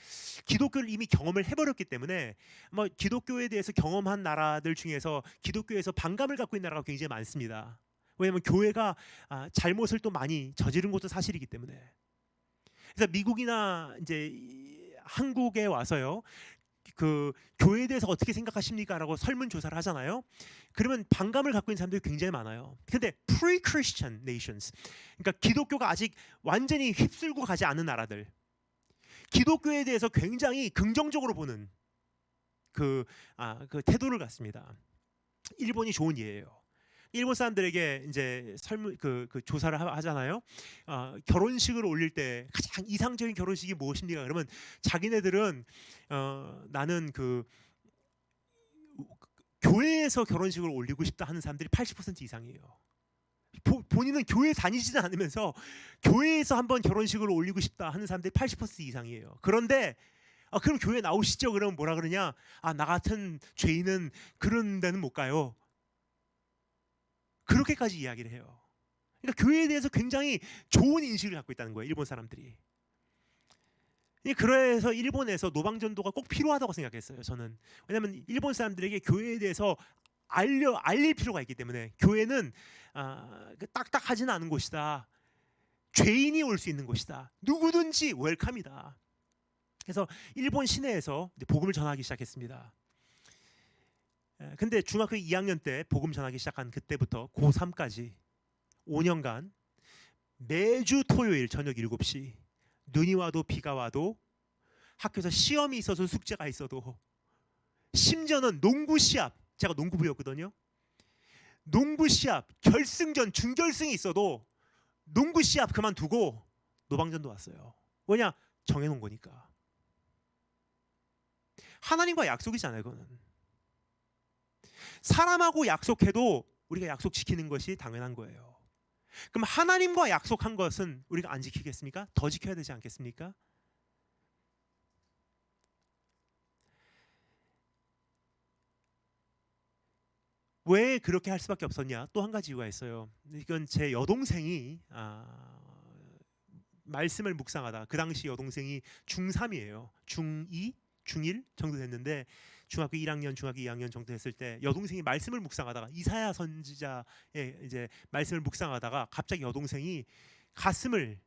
S1: 기독교를 이미 경험을 해버렸기 때문에, 뭐 기독교에 대해서 경험한 나라들 중에서 기독교에서 반감을 갖고 있는 나라가 굉장히 많습니다. 왜냐하면 교회가 잘못을 또 많이 저지른 것도 사실이기 때문에. 그래서 미국이나 이제 한국에 와서요, 그 교회에 대해서 어떻게 생각하십니까? 라고 설문조사를 하잖아요. 그러면 반감을 갖고 있는 사람들이 굉장히 많아요. 근데 pre-Christian nations, 그러니까 기독교가 아직 완전히 휩쓸고 가지 않은 나라들, 기독교에 대해서 굉장히 긍정적으로 보는 그 태도를 갖습니다. 일본이 좋은 예예요. 일본 사람들에게 이제 그 조사를 하잖아요. 결혼식을 올릴 때 가장 이상적인 결혼식이 무엇입니까? 그러면 자기네들은 나는 그 교회에서 결혼식을 올리고 싶다 하는 사람들이 80% 이상이에요. 본인은 교회 다니지는 않으면서 교회에서 한번 결혼식을 올리고 싶다 하는 사람들이 80% 이상이에요. 그런데 그럼 교회 나오시죠? 그러면 뭐라 그러냐? 나 같은 죄인은 그런 데는 못 가요. 그렇게까지 이야기를 해요. 그러니까 교회에 대해서 굉장히 좋은 인식을 갖고 있다는 거예요, 일본 사람들이. 그래서 일본에서 노방전도가 꼭 필요하다고 생각했어요, 저는. 왜냐하면 일본 사람들에게 교회에 대해서 알릴 필요가 있기 때문에 교회는 딱딱하지는 않은 곳이다. 죄인이 올 수 있는 곳이다. 누구든지 웰컴이다. 그래서 일본 시내에서 복음을 전하기 시작했습니다. 근데 중학교 2학년 때 복음 전하기 시작한 그때부터 고3까지 5년간 매주 토요일 저녁 7시 눈이 와도 비가 와도 학교에서 시험이 있어서 숙제가 있어도 심지어는 농구 시합, 제가 농구부였거든요. 농구 시합 결승전 준결승이 있어도 농구 시합 그만두고 노방전도 왔어요. 왜냐? 정해놓은 거니까. 하나님과 약속이잖아요. 그거는 사람하고 약속해도 우리가 약속 지키는 것이 당연한 거예요. 그럼 하나님과 약속한 것은 우리가 안 지키겠습니까? 더 지켜야 되지 않겠습니까? 왜 그렇게 할 수밖에 없었냐? 또 한 가지 이유가 있어요. 이건 제 여동생이 말씀을 묵상하다, 그 당시 여동생이 중3이에요. 중2, 중1 정도 됐는데 중학교 1학년, 중학교 2학년 정도 됐을 때 여동생이 말씀을 묵상하다가 이사야 선지자의 이제 말씀을 묵상하다가 갑자기 여동생이 가슴을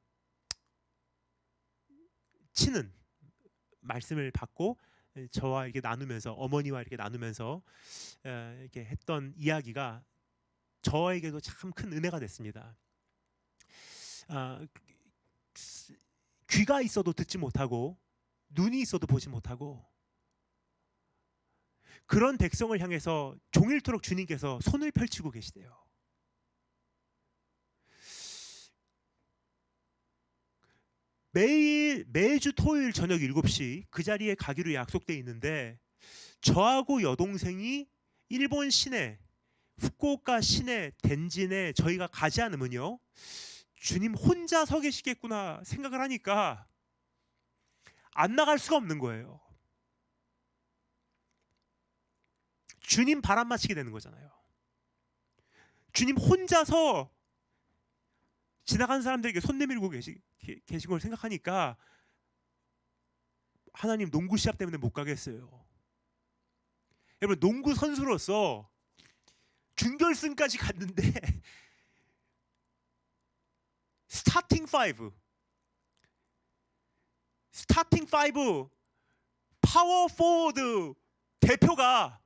S1: 치는 말씀을 받고 저와 이렇게 나누면서 어머니와 이렇게 나누면서 이렇게 했던 이야기가 저에게도 참 큰 은혜가 됐습니다. 귀가 있어도 듣지 못하고 눈이 있어도 보지 못하고 그런 백성을 향해서 종일토록 주님께서 손을 펼치고 계시대요. 매주 토요일 저녁 7시 그 자리에 가기로 약속돼 있는데 저하고 여동생이 일본 시내 후쿠오카 시내 덴진에 저희가 가지 않으면요 주님 혼자 서 계시겠구나 생각을 하니까 안 나갈 수가 없는 거예요. 주님 바람 맞히게 되는 거잖아요. 주님 혼자서 지나가는 사람들에게 손 내밀고 계신 걸 생각하니까 하나님 농구 시합 때문에 못 가겠어요. 여러분 농구 선수로서 준결승까지 갔는데 스타팅 5 파워 포워드 대표가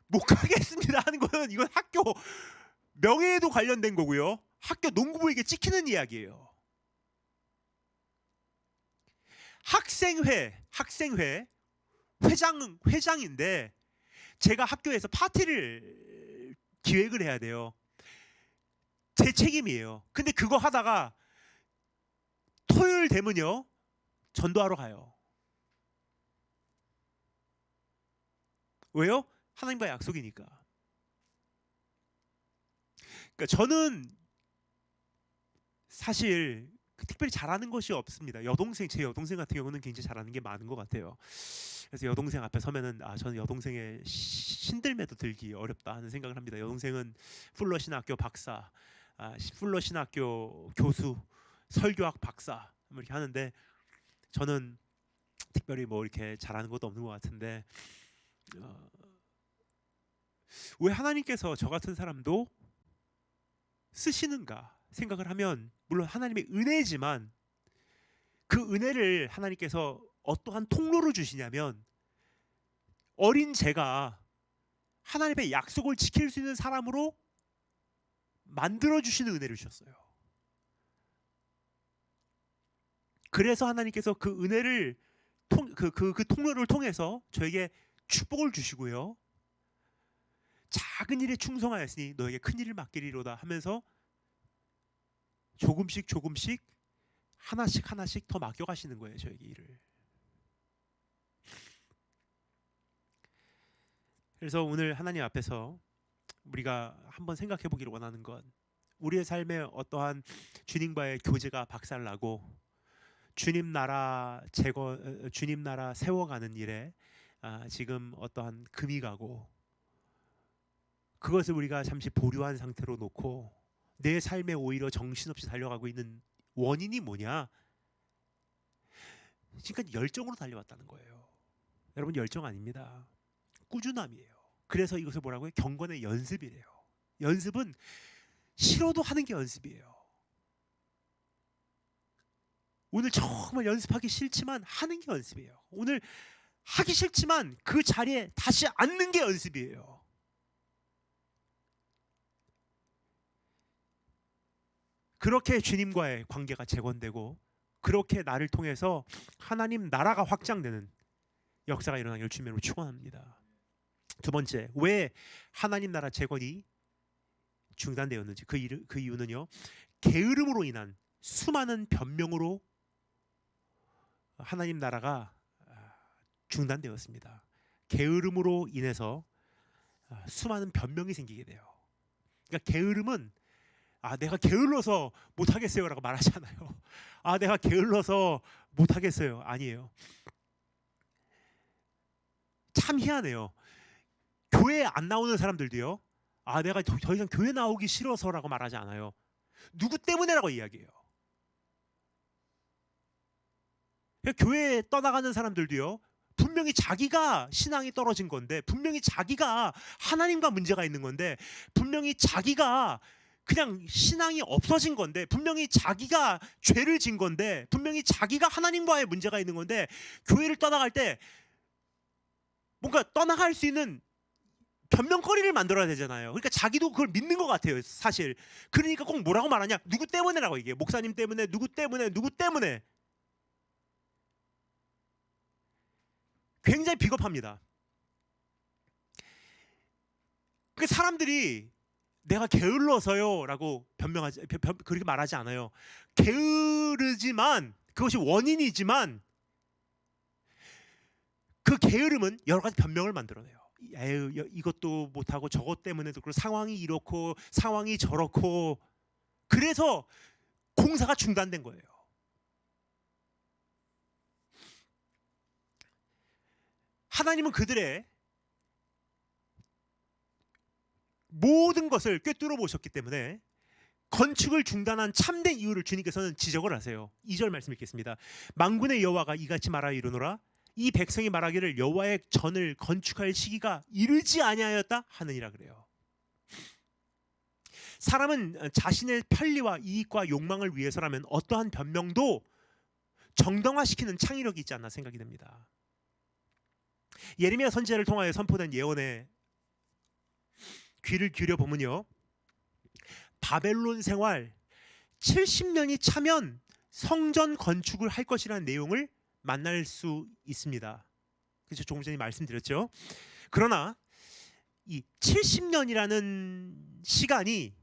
S1: 못 가겠습니다 하는 거는 이건 학교 명예에도 관련된 거고요. 학교 농구부에게 찍히는 이야기예요. 회장인데 제가 학교에서 파티를 기획을 해야 돼요. 제 책임이에요. 근데 그거 하다가 토요일 되면요 전도하러 가요. 왜요? 하나님과 약속이니까. 그러니까 저는 사실 특별히 잘하는 것이 없습니다. 제 여동생 같은 경우는 굉장히 잘하는 게 많은 것 같아요. 그래서 여동생 앞에 서면은 저는 여동생의 신들매도 들기 어렵다 하는 생각을 합니다. 여동생은 풀러 신학교 박사, 풀러 신학교 교수, 설교학 박사 이렇게 하는데 저는 특별히 뭐 이렇게 잘하는 것도 없는 것 같은데 왜 하나님께서 저 같은 사람도 쓰시는가 생각을 하면 물론 하나님의 은혜지만 그 은혜를 하나님께서 어떠한 통로로 주시냐면 어린 제가 하나님의 약속을 지킬 수 있는 사람으로 만들어 주시는 은혜를 주셨어요. 그래서 하나님께서 그 은혜를 그 통로를 통해서 저에게 축복을 주시고요. 작은 일에 충성하였으니 너에게 큰 일을 맡기리로다 하면서 조금씩 하나씩 더 맡겨가시는 거예요. 저에게 일을. 그래서 오늘 하나님 앞에서 우리가 한번 생각해 보기를 원하는 건 우리의 삶에 어떠한 주님과의 교제가 박살나고 주님 나라 세워가는 일에 지금 어떠한 금이 가고 그것을 우리가 잠시 보류한 상태로 놓고 내 삶에 오히려 정신없이 달려가고 있는 원인이 뭐냐? 지금까지 열정으로 달려왔다는 거예요. 여러분 열정 아닙니다. 꾸준함이에요. 그래서 이것을 뭐라고요? 경건의 연습이래요. 연습은 싫어도 하는 게 연습이에요. 오늘 정말 연습하기 싫지만 하는 게 연습이에요. 오늘 하기 싫지만 그 자리에 다시 앉는 게 연습이에요. 그렇게 주님과의 관계가 재건되고 그렇게 나를 통해서 하나님 나라가 확장되는 역사가 일어나기를 주님으로 축원합니다. 두 번째, 왜 하나님 나라 재건이 중단되었는지 그 이유는요, 게으름으로 인한 수많은 변명으로 하나님 나라가 중단되었습니다. 게으름으로 인해서 수많은 변명이 생기게 돼요. 그러니까 게으름은 내가 게을러서 못하겠어요 라고 말하지 않아요. 내가 게을러서 못하겠어요. 아니에요. 참 희한해요. 교회에 안 나오는 사람들도요, 내가 더 이상 교회 나오기 싫어서 라고 말하지 않아요. 누구 때문에라고 이야기해요. 교회에 떠나가는 사람들도요, 분명히 자기가 신앙이 떨어진 건데, 분명히 자기가 하나님과 문제가 있는 건데, 분명히 자기가 그냥 신앙이 없어진 건데, 분명히 자기가 죄를 진 건데, 분명히 자기가 하나님과의 문제가 있는 건데, 교회를 떠나갈 때 뭔가 떠나갈 수 있는 변명거리를 만들어야 되잖아요. 그러니까 자기도 그걸 믿는 것 같아요, 사실. 그러니까 꼭 뭐라고 말하냐? 누구 때문에라고 얘기해요. 목사님 때문에, 누구 때문에, 누구 때문에. 굉장히 비겁합니다. 그 사람들이 내가 게을러서요 라고 그렇게 말하지 않아요. 게으르지만, 그것이 원인이지만 그 게으름은 여러 가지 변명을 만들어내요. 이것도 못하고 저것 때문에도 그렇고, 상황이 이렇고 상황이 저렇고, 그래서 공사가 중단된 거예요. 하나님은 그들의 모든 것을 꿰뚫어 보셨기 때문에 건축을 중단한 참된 이유를 주님께서는 지적을 하세요. 2절 말씀 읽겠습니다. 만군의 여호와가 이같이 말하여 이르노라, 이 백성이 말하기를 여호와의 전을 건축할 시기가 이르지 아니하였다 하느니라 그래요. 사람은 자신의 편리와 이익과 욕망을 위해서라면 어떠한 변명도 정당화시키는 창의력이 있지 않나 생각이 됩니다. 예레미야 선지자를 통하여 선포된 예언에 귀를 기울여 보면요, 바벨론 생활 70년이 차면 성전 건축을 할 것이라는 내용을 만날 수 있습니다. 그래서 조금 전에 말씀드렸죠. 그러나 이 70년이라는 시간이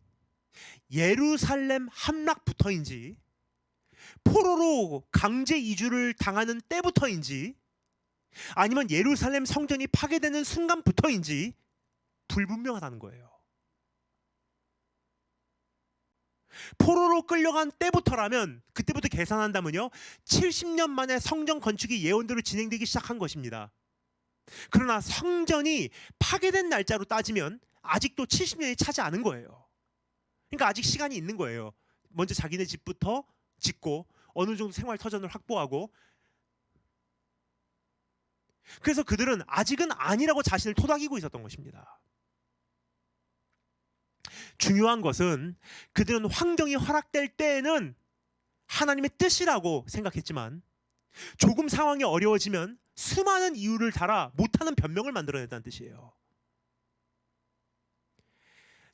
S1: 예루살렘 함락부터인지 포로로 강제 이주를 당하는 때부터인지 아니면 예루살렘 성전이 파괴되는 순간부터인지 불분명하다는 거예요. 포로로 끌려간 때부터라면, 그때부터 계산한다면요, 70년 만에 성전 건축이 예언대로 진행되기 시작한 것입니다. 그러나 성전이 파괴된 날짜로 따지면 아직도 70년이 차지 않은 거예요. 그러니까 아직 시간이 있는 거예요. 먼저 자기네 집부터 짓고 어느 정도 생활 터전을 확보하고. 그래서 그들은 아직은 아니라고 자신을 토닥이고 있었던 것입니다. 중요한 것은 그들은 환경이 허락될 때에는 하나님의 뜻이라고 생각했지만 조금 상황이 어려워지면 수많은 이유를 달아 못하는 변명을 만들어낸다는 뜻이에요.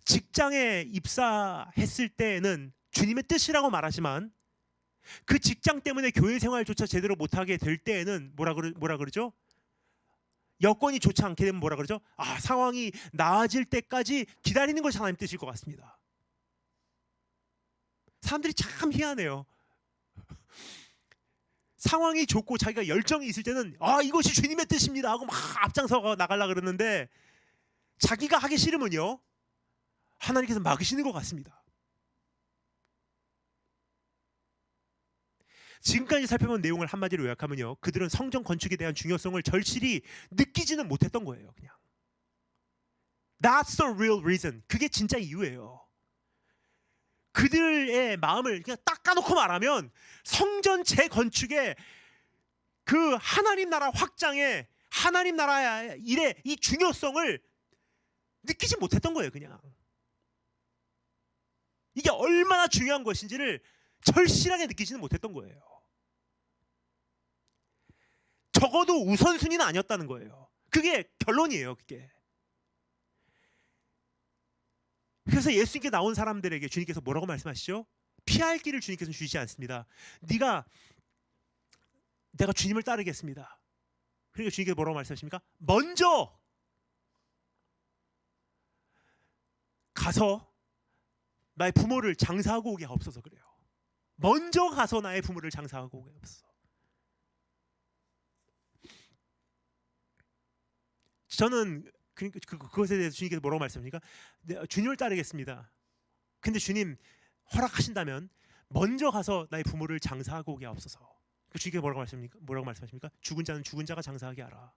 S1: 직장에 입사했을 때에는 주님의 뜻이라고 말하지만 그 직장 때문에 교회 생활조차 제대로 못하게 될 때에는 뭐라 그러죠? 여건이 좋지 않게 되면 뭐라 그러죠? 상황이 나아질 때까지 기다리는 것이 하나님 뜻일 것 같습니다. 사람들이 참 희한해요. 상황이 좋고 자기가 열정이 있을 때는 이것이 주님의 뜻입니다 하고 막 앞장서 나가려고 그러는데, 자기가 하기 싫으면요, 하나님께서 막으시는 것 같습니다. 지금까지 살펴본 내용을 한마디로 요약하면요, 그들은 성전 건축에 대한 중요성을 절실히 느끼지는 못했던 거예요. 그냥 That's the real reason. 그게 진짜 이유예요. 그들의 마음을 그냥 딱 까놓고 말하면 성전 재건축의 그 하나님 나라 확장에, 하나님 나라의 일의 이 중요성을 느끼지 못했던 거예요. 그냥 이게 얼마나 중요한 것인지를 절실하게 느끼지는 못했던 거예요. 적어도 우선순위는 아니었다는 거예요. 그게 결론이에요. 그게. 그래서 예수님께 나온 사람들에게 주님께서 뭐라고 말씀하시죠? 피할 길을 주님께서는 주시지 않습니다. 내가 주님을 따르겠습니다. 그러니까 주님께서 뭐라고 말씀하십니까? 먼저 가서 나의 부모를 장사하고 오게 하옵소서. 그래요. 먼저 가서 나의 부모를 장사하고 오게 하옵소서. 저는 그것에 대해서 주님께서 뭐라고 말씀하십니까? 주님을 따르겠습니다. 근데 주님 허락하신다면 먼저 가서 나의 부모를 장사하고 오게 하옵소서. 주님께서 뭐라고 말씀하십니까? 죽은 자는 죽은 자가 장사하게 하라.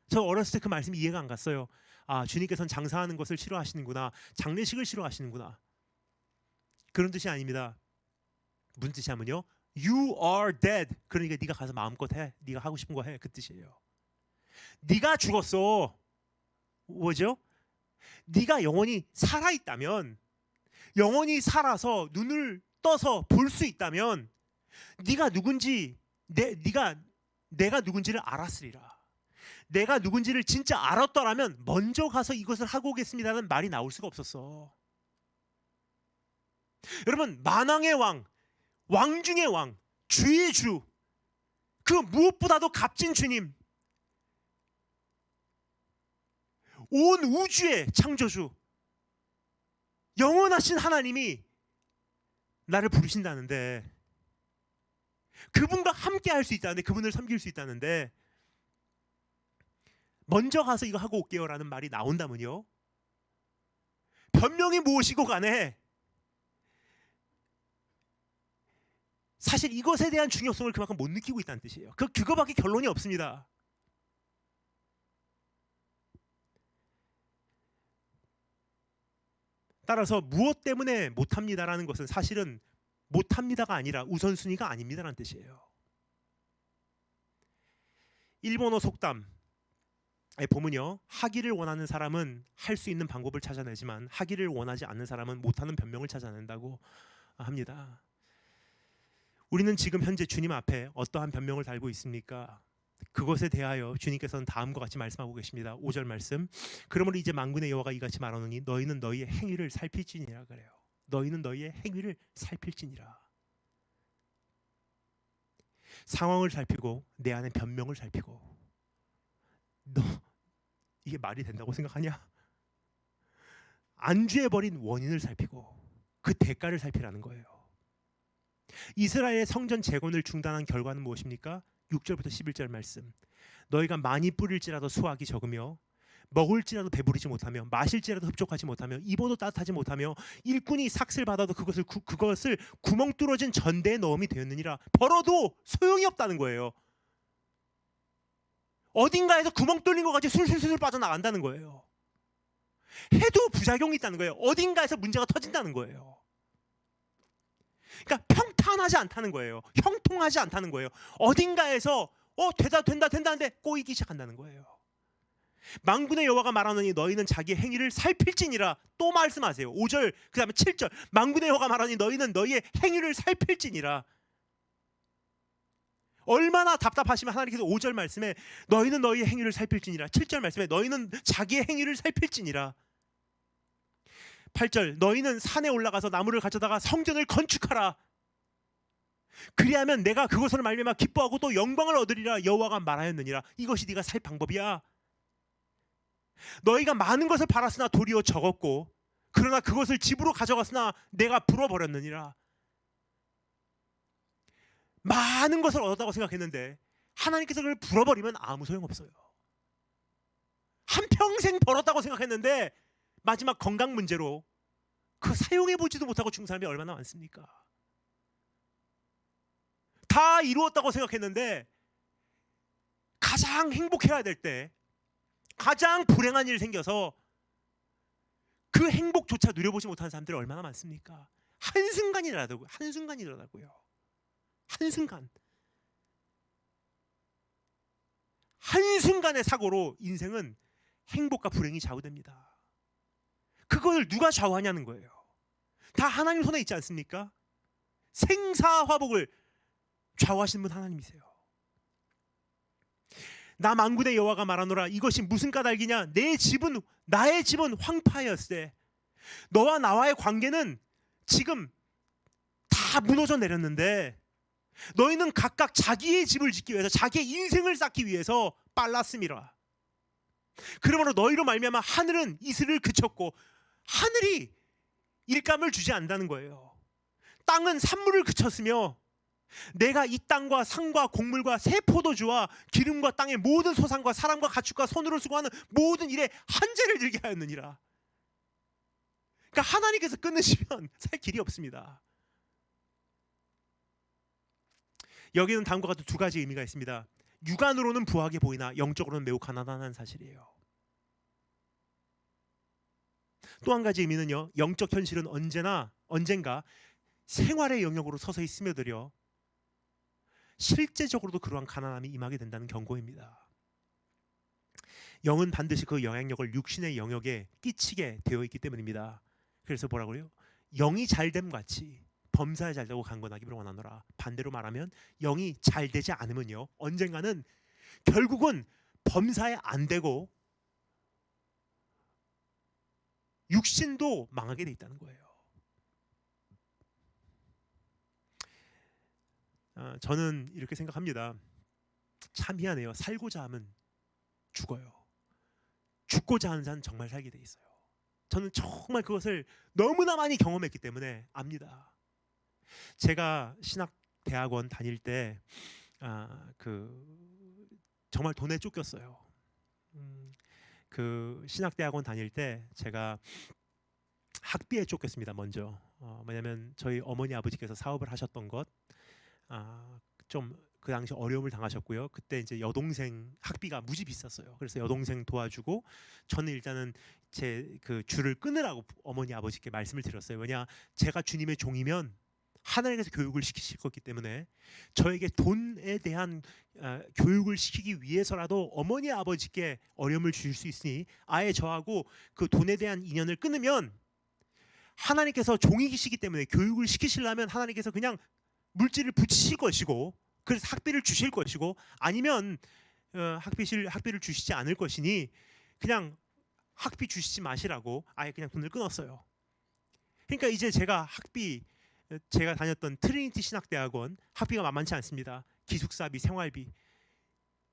S1: 저 어렸을 때 그 말씀이 이해가 안 갔어요. 아, 주님께서는 장사하는 것을 싫어하시는구나. 장례식을 싫어하시는구나. 그런 뜻이 아닙니다. 무슨 뜻이냐면요, You are dead. 그러니까 네가 가서 마음껏 해. 네가 하고 싶은 거 해. 그 뜻이에요. 네가 죽었어. 뭐죠? 네가 영원히 살아있다면, 영원히 살아서 눈을 떠서 볼 수 있다면 네가 누군지 내가 누군지를 알았으리라. 내가 누군지를 진짜 알았더라면 먼저 가서 이것을 하고 오겠습니다라는 말이 나올 수가 없었어. 여러분, 만왕의 왕, 왕 중의 왕, 주의 주, 그 무엇보다도 값진 주님, 온 우주의 창조주, 영원하신 하나님이 나를 부르신다는데, 그분과 함께 할 수 있다는데, 그분을 섬길 수 있다는데, 먼저 가서 이거 하고 올게요 라는 말이 나온다면요, 변명이 무엇이고 간에 사실 이것에 대한 중요성을 그만큼 못 느끼고 있다는 뜻이에요. 그거밖에 결론이 없습니다. 따라서 무엇 때문에 못합니다라는 것은 사실은 못합니다가 아니라 우선순위가 아닙니다라는 뜻이에요. 일본어 속담에 보면요, 하기를 원하는 사람은 할 수 있는 방법을 찾아내지만 하기를 원하지 않는 사람은 못하는 변명을 찾아낸다고 합니다. 우리는 지금 현재 주님 앞에 어떠한 변명을 달고 있습니까? 그것에 대하여 주님께서는 다음과 같이 말씀하고 계십니다. 5절 말씀. 그러므로 이제 만군의 여호와가 이같이 말하노니 너희는 너희의 행위를 살필지니라. 그래요. 너희는 너희의 행위를 살필지니라. 상황을 살피고 내 안에 변명을 살피고, 너 이게 말이 된다고 생각하냐? 안주해버린 원인을 살피고 그 대가를 살피라는 거예요. 이스라엘의 성전 재건을 중단한 결과는 무엇입니까? 6절부터 11절 말씀. 너희가 많이 뿌릴지라도 수확이 적으며 먹을지라도 배부르지 못하며 마실지라도 흡족하지 못하며 입어도 따뜻하지 못하며 일꾼이 삭슬 받아도 그것을 구멍 뚫어진 전대에 넣음이 되었느니라. 벌어도 소용이 없다는 거예요. 어딘가에서 구멍 뚫린 것 같이 술술술 빠져나간다는 거예요. 해도 부작용이 있다는 거예요. 어딘가에서 문제가 터진다는 거예요. 그러니까 평탄하지 않다는 거예요. 형통하지 않다는 거예요. 어딘가에서 된다 하는데 꼬이기 시작한다는 거예요. 만군의 여호와가 말하노니 너희는 자기의 행위를 살필지니라. 또 말씀하세요. 5절 그 다음에 7절. 만군의 여호와가 말하니 너희는 너희의 행위를 살필지니라. 얼마나 답답하시면 하나님께서 5절 말씀에 너희는 너희의 행위를 살필지니라, 7절 말씀에 너희는 자기의 행위를 살필지니라, 8절 너희는 산에 올라가서 나무를 가져다가 성전을 건축하라. 그리하면 내가 그것을 말미암아 기뻐하고 또 영광을 얻으리라 여호와가 말하였느니라. 이것이 네가 살 방법이야. 너희가 많은 것을 팔았으나 도리어 적었고 그러나 그것을 집으로 가져갔으나 내가 불어버렸느니라. 많은 것을 얻었다고 생각했는데 하나님께서 그걸 불어버리면 아무 소용없어요. 한평생 벌었다고 생각했는데 마지막 건강 문제로 그거 사용해보지도 못하고 죽은 사람이 얼마나 많습니까? 다 이루었다고 생각했는데 가장 행복해야 될 때 가장 불행한 일이 생겨서 그 행복조차 누려보지 못하는 사람들이 얼마나 많습니까? 한순간이라고요. 한순간의 사고로 인생은 행복과 불행이 좌우됩니다. 그걸 누가 좌우하냐는 거예요. 다 하나님 손에 있지 않습니까? 생사화복을 좌우하시는 분 하나님이세요. 나 만군의 여호와가 말하노라 이것이 무슨 까닭이냐 나의 집은 황파였으되 너와 나와의 관계는 지금 다 무너져 내렸는데 너희는 각각 자기의 집을 짓기 위해서 자기의 인생을 쌓기 위해서 빨랐음이라. 그러므로 너희로 말미암아 하늘은 이슬을 그쳤고 하늘이 일감을 주지 않는다는 거예요. 땅은 산물을 그쳤으며 내가 이 땅과 산과 곡물과 새 포도주와 기름과 땅의 모든 소산과 사람과 가축과 손으로 수고하는 모든 일에 한재를 들게 하였느니라. 그러니까 하나님께서 끊으시면 살 길이 없습니다. 여기는 다음과 같은 두 가지 의미가 있습니다. 육안으로는 부하게 보이나 영적으로는 매우 가난한 사실이에요. 또 한 가지 의미는요, 영적 현실은 언젠가 생활의 영역으로 서서히 스며들어 실제적으로도 그러한 가난함이 임하게 된다는 경고입니다. 영은 반드시 그 영향력을 육신의 영역에 끼치게 되어 있기 때문입니다. 그래서 뭐라고요? 영이 잘됨 같이 범사에 잘되고 강건하기를 원하노라. 반대로 말하면 영이 잘되지 않으면요, 언젠가는 결국은 범사에 안 되고 육신도 망하게 돼 있다는 거예요. 저는 이렇게 생각합니다. 참 희한해요. 살고자 하면 죽어요. 죽고자 하는 자는 정말 살게 돼 있어요. 저는 정말 그것을 너무나 많이 경험했기 때문에 압니다. 제가 신학대학원 다닐 때 정말 돈에 쫓겼어요. 그 신학대학원 다닐 때 제가 학비에 쫓겼습니다. 먼저 왜냐하면 저희 어머니 아버지께서 사업을 하셨던 것 좀 그 당시 어려움을 당하셨고요. 그때 이제 여동생 학비가 무지 비쌌어요. 그래서 여동생 도와주고 저는 일단은 제 그 줄을 끊으라고 어머니 아버지께 말씀을 드렸어요. 왜냐, 제가 주님의 종이면 하나님께서 교육을 시키실 거기 때문에 저에게 돈에 대한 교육을 시키기 위해서라도 어머니 아버지께 어려움을 주실 수 있으니 아예 저하고 그 돈에 대한 인연을 끊으면 하나님께서 종이시기 때문에 교육을 시키시려면 하나님께서 그냥 물질을 붙이실 것이고 그래서 학비를 주실 것이고 아니면 학비를 주시지 않을 것이니 그냥 학비 주시지 마시라고 아예 그냥 돈을 끊었어요. 그러니까 이제 제가 다녔던 트리니티 신학대학원 학비가 만만치 않습니다. 기숙사비, 생활비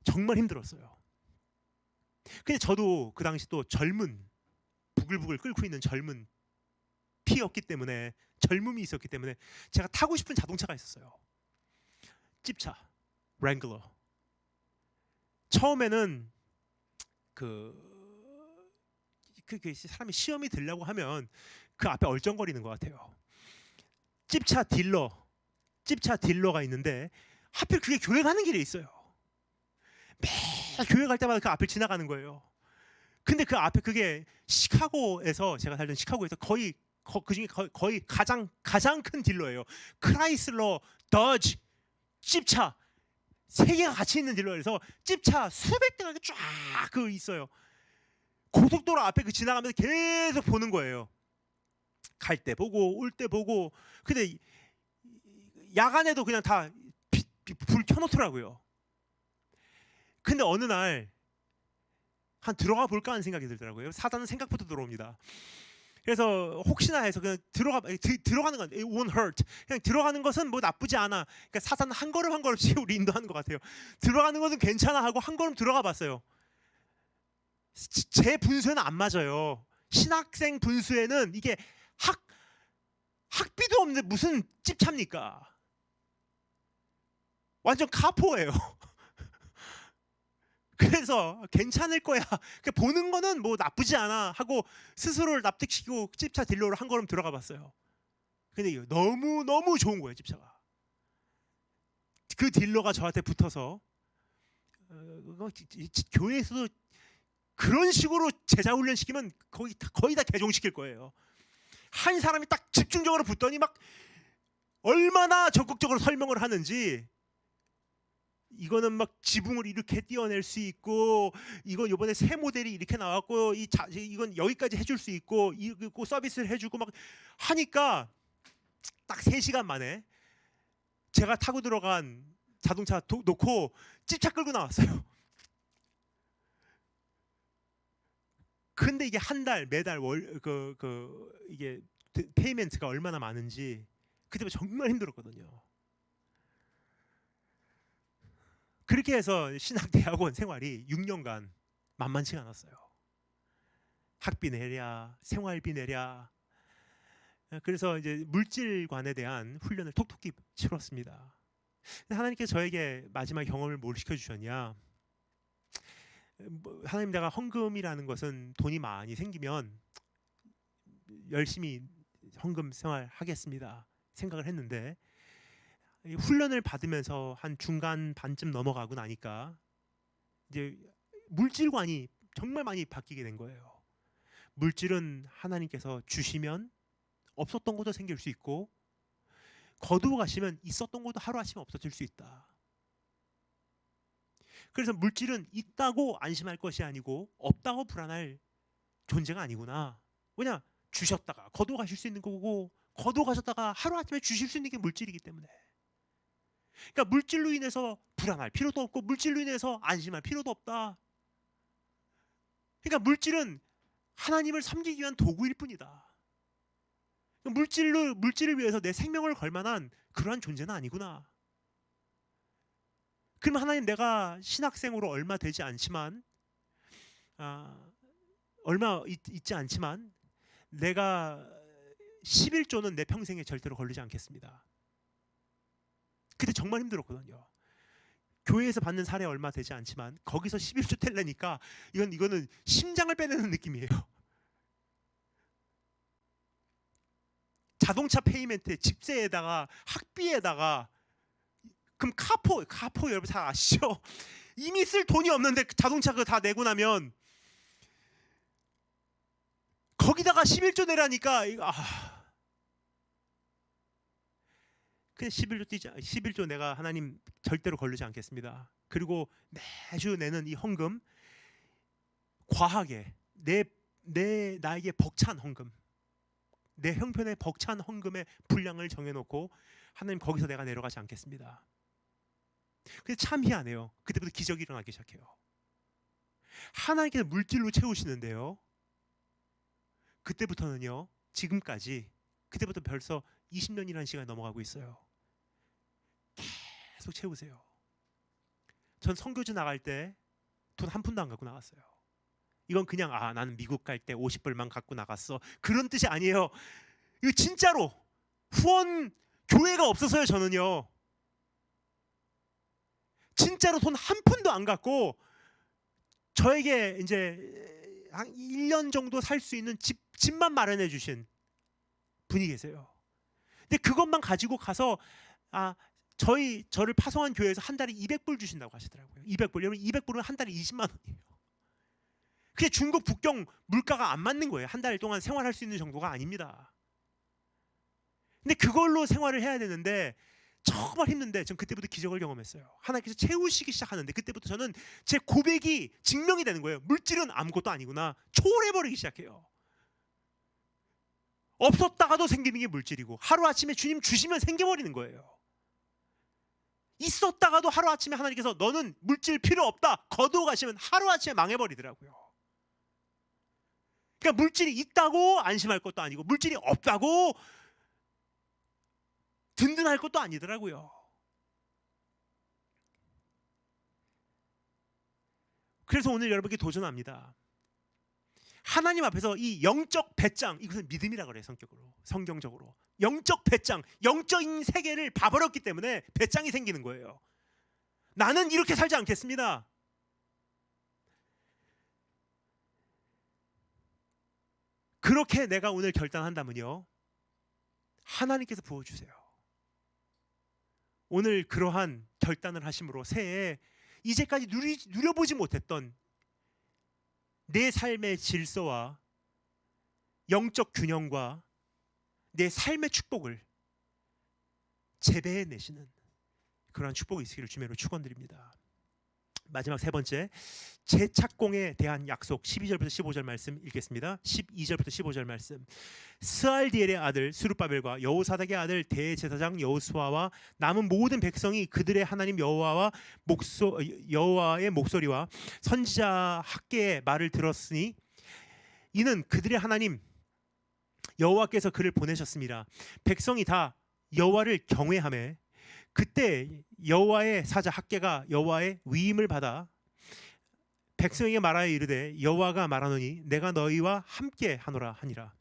S1: 정말 힘들었어요. 근데 저도 그 당시 또 부글부글 끓고 있는 젊은 피였기 때문에 젊음이 있었기 때문에 제가 타고 싶은 자동차가 있었어요. 찝차, 랭글러. 처음에는 사람이 시험이 들려고 하면 그 앞에 얼쩡거리는 것 같아요. 찝차 딜러가 있는데 하필 그게 교회 가는 길에 있어요. 매일 교회 갈 때마다 그 앞을 지나가는 거예요. 근데 그 앞에 그게 시카고에서 제가 살던 시카고에서 그중에 거의 가장 큰 딜러예요. 크라이슬러, 더지, 찝차 세 개가 같이 있는 딜러에서 찝차 수백 대가 쫙 있어요. 고속도로 앞에 지나가면서 계속 보는 거예요. 갈 때 보고 올 때 보고. 근데 야간에도 그냥 다 불 켜놓더라고요. 근데 어느 날 들어가 볼까 하는 생각이 들더라고요. 사단은 생각부터 들어옵니다. 그래서 혹시나 해서 그냥 들어가는 건 it won't hurt. 그냥 들어가는 것은 뭐 나쁘지 않아. 그러니까 사단은 한 걸음씩 우리 인도하는 것 같아요. 들어가는 것은 괜찮아 하고 한 걸음 들어가 봤어요. 제 분수에는 안 맞아요. 신학생 분수에는 이게 학비도 없는데 무슨 찝찹니까? 완전 카포예요. 그래서 괜찮을 거야. 보는 거는 뭐 나쁘지 않아 하고 스스로를 납득시키고 찝차 딜러로 한 걸음 들어가 봤어요. 근데 너무 좋은 거예요, 찝차가. 그 딜러가 저한테 붙어서 교회에서도 그런 식으로 제자 훈련 시키면 거의 다 개종시킬 거예요. 한 사람이 딱 집중적으로 붙더니 막 얼마나 적극적으로 설명을 하는지 이거는 막 지붕을 이렇게 띄어낼 수 있고, 이건 이번에 새 모델이 이렇게 나왔고, 이건 여기까지 해줄 수 있고, 이거 서비스를 해주고 막 하니까 딱 3시간 만에 제가 타고 들어간 자동차 놓고 찝차 끌고 나왔어요. 근데 이게 한 달, 매달 이게 페이멘트가 얼마나 많은지 그때부터 정말 힘들었거든요. 그렇게 해서 신학대학원 생활이 6년간 만만치가 않았어요. 학비 내랴, 생활비 내랴. 그래서 이제 물질관에 대한 훈련을 톡톡히 치렀습니다. 하나님께서 저에게 마지막 경험을 뭘 시켜주셨냐? 하나님, 내가 헌금이라는 것은 돈이 많이 생기면 열심히 헌금 생활 하겠습니다 생각을 했는데, 훈련을 받으면서 한 중간 반쯤 넘어가고 나니까 이제 물질관이 정말 많이 바뀌게 된 거예요. 물질은 하나님께서 주시면 없었던 것도 생길 수 있고, 거두어 가시면 있었던 것도 하루아침에 없어질 수 있다. 그래서 물질은 있다고 안심할 것이 아니고 없다고 불안할 존재가 아니구나. 왜냐? 주셨다가 거두어 가실 수 있는 거고, 거두어 가셨다가 하루아침에 주실 수 있는 게 물질이기 때문에. 그러니까 물질로 인해서 불안할 필요도 없고, 물질로 인해서 안심할 필요도 없다. 그러니까 물질은 하나님을 섬기기 위한 도구일 뿐이다. 물질을 위해서 내 생명을 걸 만한 그러한 존재는 아니구나. 그럼 하나님, 내가 신학생으로 얼마 되지 않지만, 얼마 있지 않지만, 내가 11조는 내 평생에 절대로 걸리지 않겠습니다. 그때 정말 힘들었거든요. 교회에서 받는 사례 얼마 되지 않지만 거기서 11조 텔레니까 이거는 심장을 빼내는 느낌이에요. 자동차 페이멘트에 집세에다가 학비에다가, 그럼 카포 여러분 잘 아시죠? 이미 쓸 돈이 없는데 자동차 그거 다 내고 나면 거기다가 11조 내라니까 그냥 11조 내가 하나님 절대로 걸리지 않겠습니다. 그리고 매주 내는 이 헌금, 과하게 나에게 벅찬 헌금, 내 형편에 벅찬 헌금의 분량을 정해놓고, 하나님 거기서 내가 내려가지 않겠습니다. 근데 참 희한해요. 그때부터 기적이 일어나기 시작해요. 하나님께서 물질로 채우시는데요, 그때부터는요, 지금까지, 그때부터 벌써 20년이라는 시간이 넘어가고 있어요. 계속 채우세요. 전 선교지 나갈 때 돈 한 푼도 안 갖고 나갔어요. 이건 그냥 나는 미국 갈 때 50불만 갖고 나갔어, 그런 뜻이 아니에요. 이거 진짜로 후원 교회가 없어서요. 저는요, 진짜로 돈 한 푼도 안 갖고, 저에게 이제 한 1년 정도 살 수 있는 집만 마련해 주신 분이 계세요. 근데 그것만 가지고 가서 저를 파송한 교회에서 한 달에 200불 주신다고 하시더라고요. 200불. 여러분, 200불은 한 달에 20만 원이에요. 그게 중국 북경 물가가 안 맞는 거예요. 한 달 동안 생활할 수 있는 정도가 아닙니다. 근데 그걸로 생활을 해야 되는데 정말 힘든데, 전 그때부터 기적을 경험했어요. 하나님께서 채우시기 시작하는데, 그때부터 저는 제 고백이 증명이 되는 거예요. 물질은 아무것도 아니구나. 초월해버리기 시작해요. 없었다가도 생기는 게 물질이고, 하루아침에 주님 주시면 생겨버리는 거예요. 있었다가도 하루아침에 하나님께서 너는 물질 필요 없다 거두어 가시면 하루아침에 망해버리더라고요. 그러니까 물질이 있다고 안심할 것도 아니고, 물질이 없다고 든든할 것도 아니더라고요. 그래서 오늘 여러분께 도전합니다. 하나님 앞에서 이 영적 배짱, 이것은 믿음이라고 그래요. 성경적으로 영적 배짱, 영적인 세계를 봐버렸기 때문에 배짱이 생기는 거예요. 나는 이렇게 살지 않겠습니다. 그렇게 내가 오늘 결단한다면요, 하나님께서 부어주세요. 오늘 그러한 결단을 하심으로 새해에 이제까지 누려보지 못했던 내 삶의 질서와 영적 균형과 내 삶의 축복을 재배해내시는 그러한 축복이 있기를 주님으로 축원드립니다. 마지막 세 번째, 재착공에 대한 약속 12절부터 15절 말씀 읽겠습니다. 12절부터 15절 말씀. 스알디엘의 아들 스룹바벨과 여호사닥의 아들 대제사장 여호수아와 남은 모든 백성이 그들의 하나님 여호와의 목소리와 선지자 학개의 말을 들었으니 이는 그들의 하나님 여호와께서 그를 보내셨습니다. 백성이 다 여호와를 경외하며 그때 여호와의 사자 학개가 여호와의 위임을 받아 백성에게 말하여 이르되 여호와가 말하노니 내가 너희와 함께 하노라 하니라.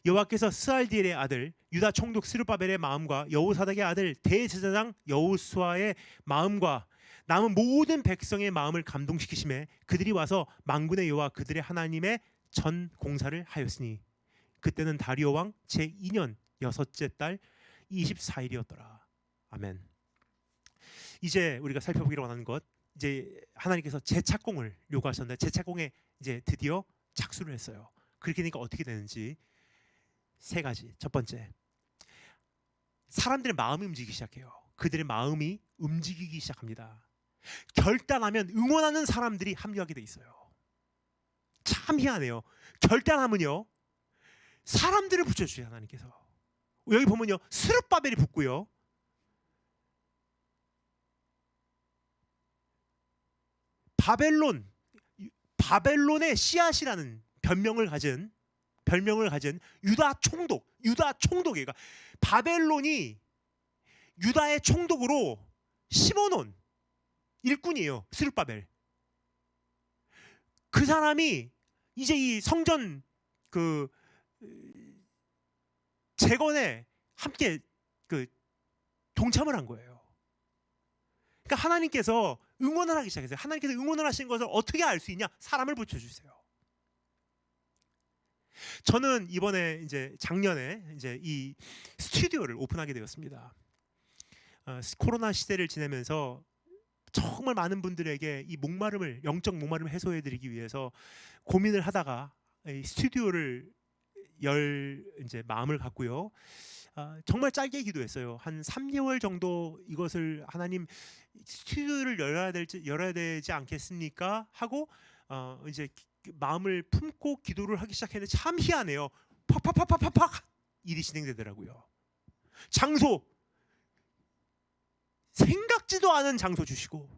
S1: 여호와께서 스알디엘의 아들 유다 총독 스룹바벨의 마음과 여호사닥의 아들 대제사장 여호수아의 마음과 남은 모든 백성의 마음을 감동시키심에 그들이 와서 만군의 여호와 그들의 하나님의 전 공사를 하였으니 그때는 다리오 왕 제2년 여섯째 달 24일이었더라. 아멘. 이제 우리가 살펴보기로 원하는 것, 이제 하나님께서 재착공을 요구하셨는데 재착공에 이제 드디어 착수를 했어요. 그렇게 되니까 어떻게 되는지 세 가지. 첫 번째, 사람들의 마음이 움직이기 시작해요. 그들의 마음이 움직이기 시작합니다. 결단하면 응원하는 사람들이 합류하게 돼 있어요. 참 희한해요. 결단하면요 사람들을 붙여주세요. 하나님께서 여기 보면요 스룹바벨이 붙고요, 바벨론의 씨앗이라는 별명을 가진 유다 총독이에요. 바벨론이 유다의 총독으로 심어놓은 일꾼이에요. 스룹바벨. 그 사람이 이제 이 성전 그 재건에 함께 그 동참을 한 거예요. 그러니까 하나님께서 응원을 하기 시작했어요. 하나님께서 응원을 하신 것을 어떻게 알 수 있냐? 사람을 붙여주세요. 저는 이번에 이제 작년에 이제 이 스튜디오를 오픈하게 되었습니다. 코로나 시대를 지내면서 정말 많은 분들에게 이 영적 목마름을 해소해드리기 위해서 고민을 하다가 이 스튜디오를 이제 마음을 갖고요. 정말 짧게 기도했어요. 한 3개월 정도 이것을 하나님 스튜디오를 열어야 되지 않겠습니까? 하고 이제 마음을 품고 기도를 하기 시작했는데 참 희한해요. 팍팍팍팍팍 일이 진행되더라고요. 장소 생각지도 않은 장소 주시고,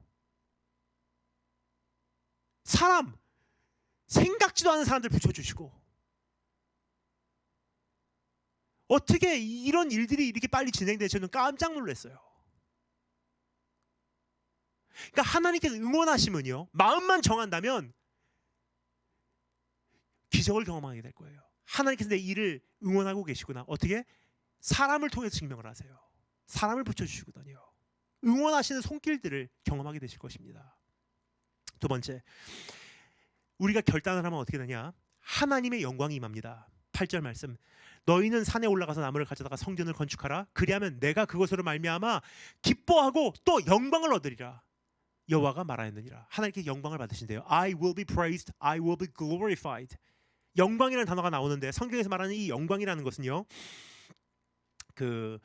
S1: 사람 생각지도 않은 사람들 붙여주시고, 어떻게 이런 일들이 이렇게 빨리 진행되지? 저는 깜짝 놀랐어요. 그러니까 하나님께서 응원하시면요, 마음만 정한다면 기적을 경험하게 될 거예요. 하나님께서 내 일을 응원하고 계시구나. 어떻게? 사람을 통해서 증명을 하세요. 사람을 붙여주시거든요. 응원하시는 손길들을 경험하게 되실 것입니다. 두 번째, 우리가 결단을 하면 어떻게 되냐? 하나님의 영광이 임합니다. 8절 말씀. 너희는 산에 올라가서 나무를 가져다가 성전을 건축하라. 그리하면 내가 그것으로 말미암아 기뻐하고 또 영광을 얻으리라. 여호와가 말하였느니라. 하나님께 영광을 받으신대요. I will be praised, I will be glorified. 영광이라는 단어가 나오는데 성경에서 말하는 이 영광이라는 것은요, 그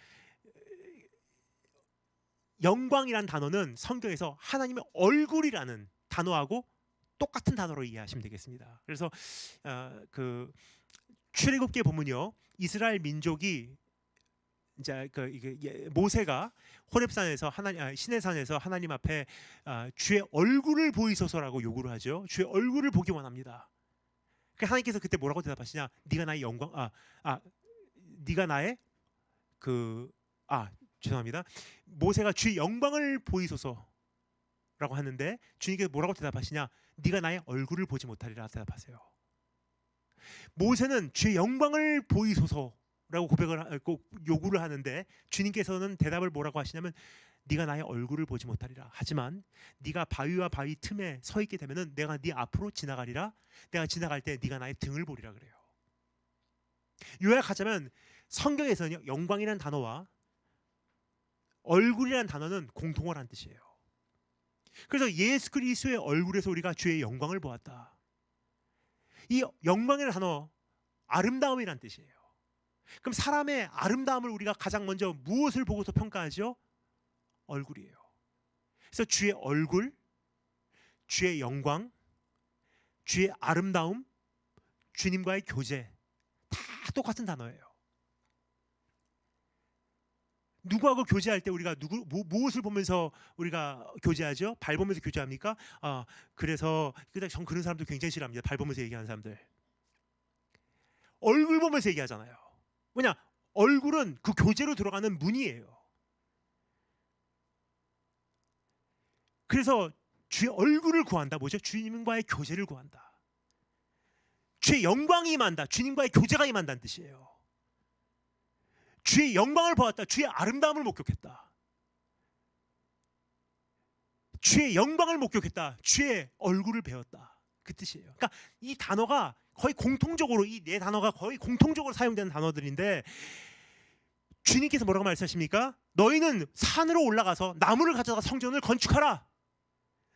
S1: 영광이란 단어는 성경에서 하나님의 얼굴이라는 단어하고 똑같은 단어로 이해하시면 되겠습니다. 그래서 그 출애굽기에 보면요, 이스라엘 민족이 이제 모세가 호렙산에서 시내산에서 하나님 앞에 주의 얼굴을 보이소서라고 요구를 하죠. 주의 얼굴을 보기 원합니다. 그 하나님께서 그때 뭐라고 대답하시냐? 네가 나의 영광, 네가 나의 죄송합니다. 모세가 주의 영광을 보이소서라고 하는데 주님께서 뭐라고 대답하시냐? 네가 나의 얼굴을 보지 못하리라 대답하세요. 모세는 주의 영광을 보이소서라고 요구를 하는데 주님께서는 대답을 뭐라고 하시냐면 네가 나의 얼굴을 보지 못하리라. 하지만 네가 바위와 바위 틈에 서 있게 되면은 내가 네 앞으로 지나가리라. 내가 지나갈 때 네가 나의 등을 보리라 그래요. 요약하자면 성경에서는 영광이라는 단어와 얼굴이라는 단어는 공통어라는 뜻이에요. 그래서 예수 그리스도의 얼굴에서 우리가 주의 영광을 보았다. 이 영광이라는 단어 아름다움이라는 뜻이에요. 그럼 사람의 아름다움을 우리가 가장 먼저 무엇을 보고서 평가하죠? 얼굴이에요. 그래서 주의 얼굴, 주의 영광, 주의 아름다움, 주님과의 교제 다 똑같은 단어예요. 누구하고 교제할 때 우리가 무엇을 보면서 우리가 교제하죠? 발 보면서 교제합니까? 그래서 전 그런 사람들 굉장히 싫어합니다. 발 보면서 얘기하는 사람들. 얼굴 보면서 얘기하잖아요. 뭐냐? 얼굴은 그 교제로 들어가는 문이에요. 그래서 주의 얼굴을 구한다. 뭐죠? 주님과의 교제를 구한다. 주의 영광이 임한다. 주님과의 교제가 임한다는 뜻이에요. 주의 영광을 보았다. 주의 아름다움을 목격했다. 주의 영광을 목격했다. 주의 얼굴을 배웠다. 그 뜻이에요. 그러니까 이 단어가 거의 공통적으로, 이 네 단어가 거의 공통적으로 사용되는 단어들인데, 주님께서 뭐라고 말씀하십니까? 너희는 산으로 올라가서 나무를 가져다가 성전을 건축하라.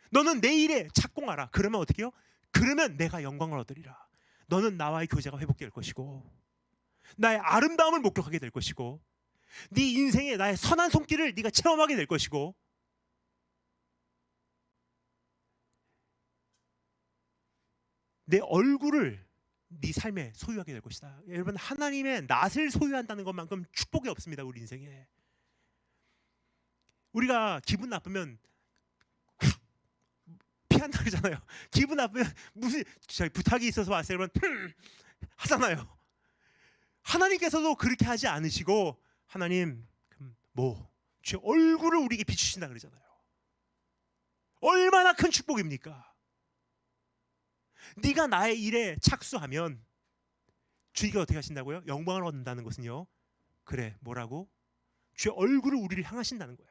S1: 너는 내 일에 착공하라. 그러면 어떻게 해요? 그러면 내가 영광을 얻으리라. 너는 나와의 교제가 회복될 것이고, 나의 아름다움을 목격하게 될 것이고, 네 인생에 나의 선한 손길을 네가 체험하게 될 것이고, 내 얼굴을 네 삶에 소유하게 될 것이다. 여러분, 하나님의 낯을 소유한다는 것만큼 축복이 없습니다. 우리 인생에. 우리가 기분 나쁘면 피한다 그러잖아요. 기분 나쁘면 무슨 부탁이 있어서 왔어요. 여러분 하잖아요. 하나님께서도 그렇게 하지 않으시고, 하나님 주의 얼굴을 우리에게 비추신다 그러잖아요. 얼마나 큰 축복입니까? 네가 나의 일에 착수하면 주님이 어떻게 하신다고요? 영광을 얻는다는 것은요, 그래, 뭐라고? 주의 얼굴을 우리를 향하신다는 거예요.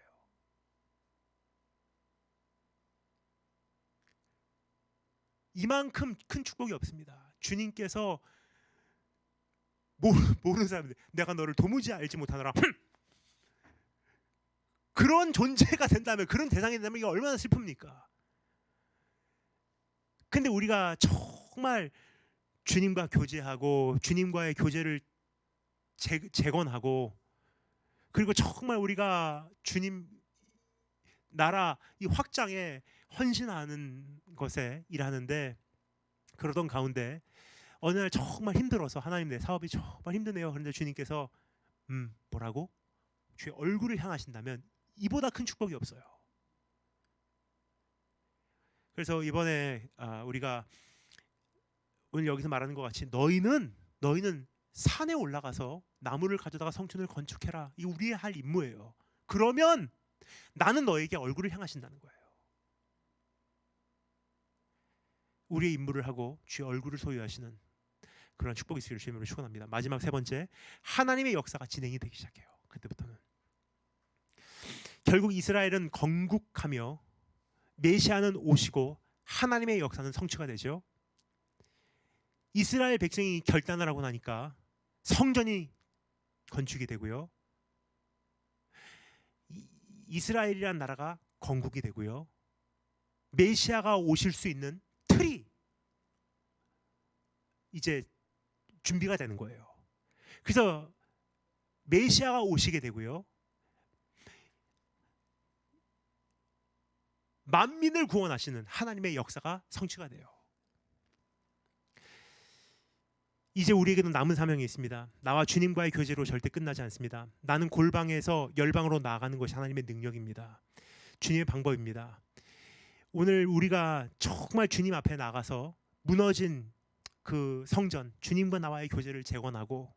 S1: 이만큼 큰 축복이 없습니다. 주님께서 모르는 사람들, 내가 너를 도무지 알지 못하노라, 그런 존재가 된다면, 그런 대상이 된다면 이게 얼마나 슬픕니까? 근데 우리가 정말 주님과 교제하고, 주님과의 교제를 재건하고, 그리고 정말 우리가 주님 나라 이 확장에 헌신하는 것에 일하는데, 그러던 가운데 어느 날 정말 힘들어서, 하나님 내 사업이 정말 힘드네요. 그런데 주님께서 뭐라고? 주의 얼굴을 향하신다면 이보다 큰 축복이 없어요. 그래서 이번에 우리가 오늘 여기서 말하는 것 같이 너희는 산에 올라가서 나무를 가져다가 성전을 건축해라. 이 우리의 할 임무예요. 그러면 나는 너에게 얼굴을 향하신다는 거예요. 우리의 임무를 하고 주의 얼굴을 소유하시는 그런 축복이 있기를 주님으로 축원합니다. 마지막 세 번째, 하나님의 역사가 진행이 되기 시작해요. 그때부터는 결국 이스라엘은 건국하며 메시아는 오시고 하나님의 역사는 성취가 되죠. 이스라엘 백성이 결단을 하고 나니까 성전이 건축이 되고요. 이스라엘이라는 나라가 건국이 되고요. 메시아가 오실 수 있는 틀이 이제 준비가 되는 거예요. 그래서 메시아가 오시게 되고요. 만민을 구원하시는 하나님의 역사가 성취가 돼요. 이제 우리에게도 남은 사명이 있습니다. 나와 주님과의 교제로 절대 끝나지 않습니다. 나는 골방에서 열방으로 나아가는 것이 하나님의 능력입니다. 주님의 방법입니다. 오늘 우리가 정말 주님 앞에 나가서 무너진 그 성전, 주님과 나와의 교제를 재건하고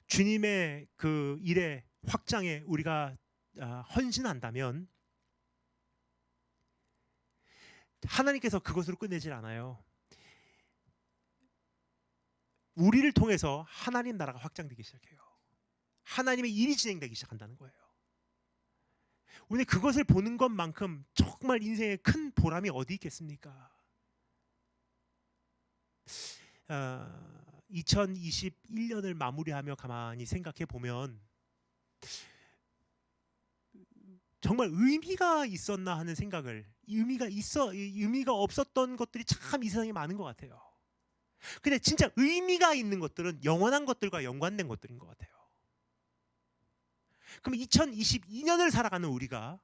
S1: 주님의 그 일의 확장에 우리가 헌신한다면 하나님께서 그것으로 끝내질 않아요. 우리를 통해서 하나님 나라가 확장되기 시작해요. 하나님의 일이 진행되기 시작한다는 거예요. 오늘 그것을 보는 것만큼 정말 인생에 큰 보람이 어디 있겠습니까? 2021년을 마무리하며 가만히 생각해 보면 정말 의미가 있었나 하는 생각을, 의미가 없었던 것들이 참 이 세상에 많은 것 같아요. 근데 진짜 의미가 있는 것들은 영원한 것들과 연관된 것들인 것 같아요. 그럼 2022년을 살아가는 우리가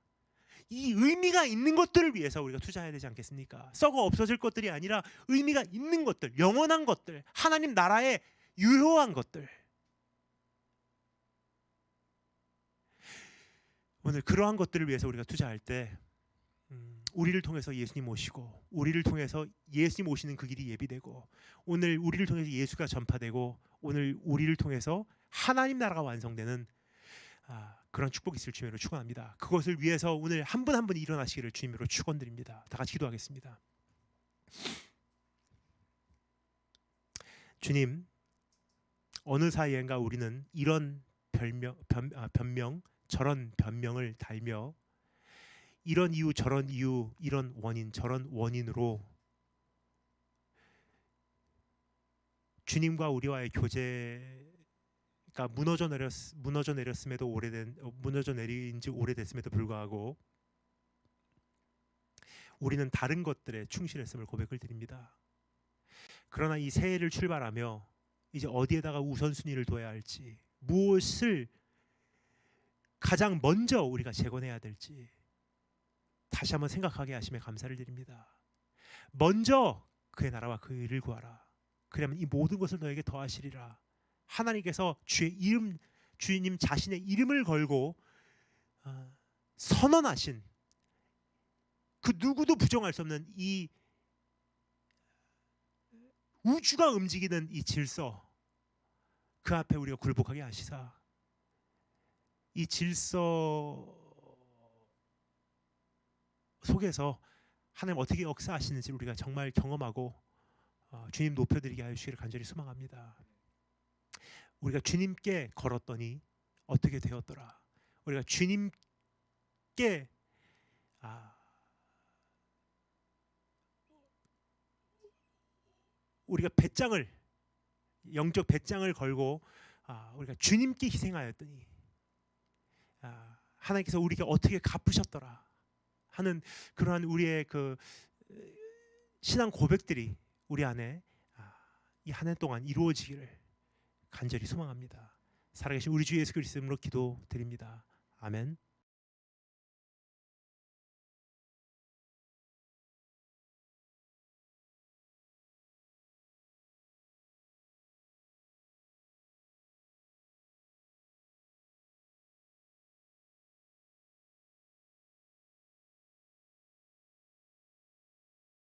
S1: 이 의미가 있는 것들을 위해서 우리가 투자해야 되지 않겠습니까? 썩어 없어질 것들이 아니라 의미가 있는 것들, 영원한 것들, 하나님 나라의 유효한 것들. 오늘 그러한 것들을 위해서 우리가 투자할 때 우리를 통해서 예수님 오시고, 우리를 통해서 예수님 오시는 그 길이 예비되고, 오늘 우리를 통해서 예수가 전파되고, 오늘 우리를 통해서 하나님 나라가 완성되는 그런 축복이 있을 주님으로 축원합니다. 그것을 위해서 오늘 한 분 한 분이 일어나시기를 주님으로 축원드립니다. 다 같이 기도하겠습니다. 주님, 어느 사이엔가 우리는 이런 변명, 저런 변명을 달며 이런 이유 저런 이유, 이런 원인 저런 원인으로 주님과 우리와의 교제가 무너져 내린 지 오래됐음에도 불구하고 우리는 다른 것들에 충실했음을 고백을 드립니다. 그러나 이 새해를 출발하며 이제 어디에다가 우선순위를 둬야 할지, 무엇을 가장 먼저 우리가 재건해야 될지 다시 한번 생각하게 하심에 감사를 드립니다. 먼저 그의 나라와 그 일을 구하라. 그러면 이 모든 것을 너에게 더하시리라. 하나님께서 주님 자신의 이름을 걸고 선언하신 그 누구도 부정할 수 없는 이 우주가 움직이는 이 질서, 그 앞에 우리가 굴복하게 하시사 이 질서 속에서 하나님 어떻게 역사하시는지 우리가 정말 경험하고 주님 높여드리게 하여 주시기를 간절히 소망합니다. 우리가 주님께 걸었더니 어떻게 되었더라. 우리가 주님께 우리가 영적 배짱을 걸고 우리가 주님께 희생하였더니 하나님께서 우리에게 어떻게 갚으셨더라 하는 그러한 우리의 그 신앙 고백들이 우리 안에 이 한 해 동안 이루어지기를 간절히 소망합니다. 살아계신 우리 주 예수 그리스도 이름으로 기도드립니다. 아멘.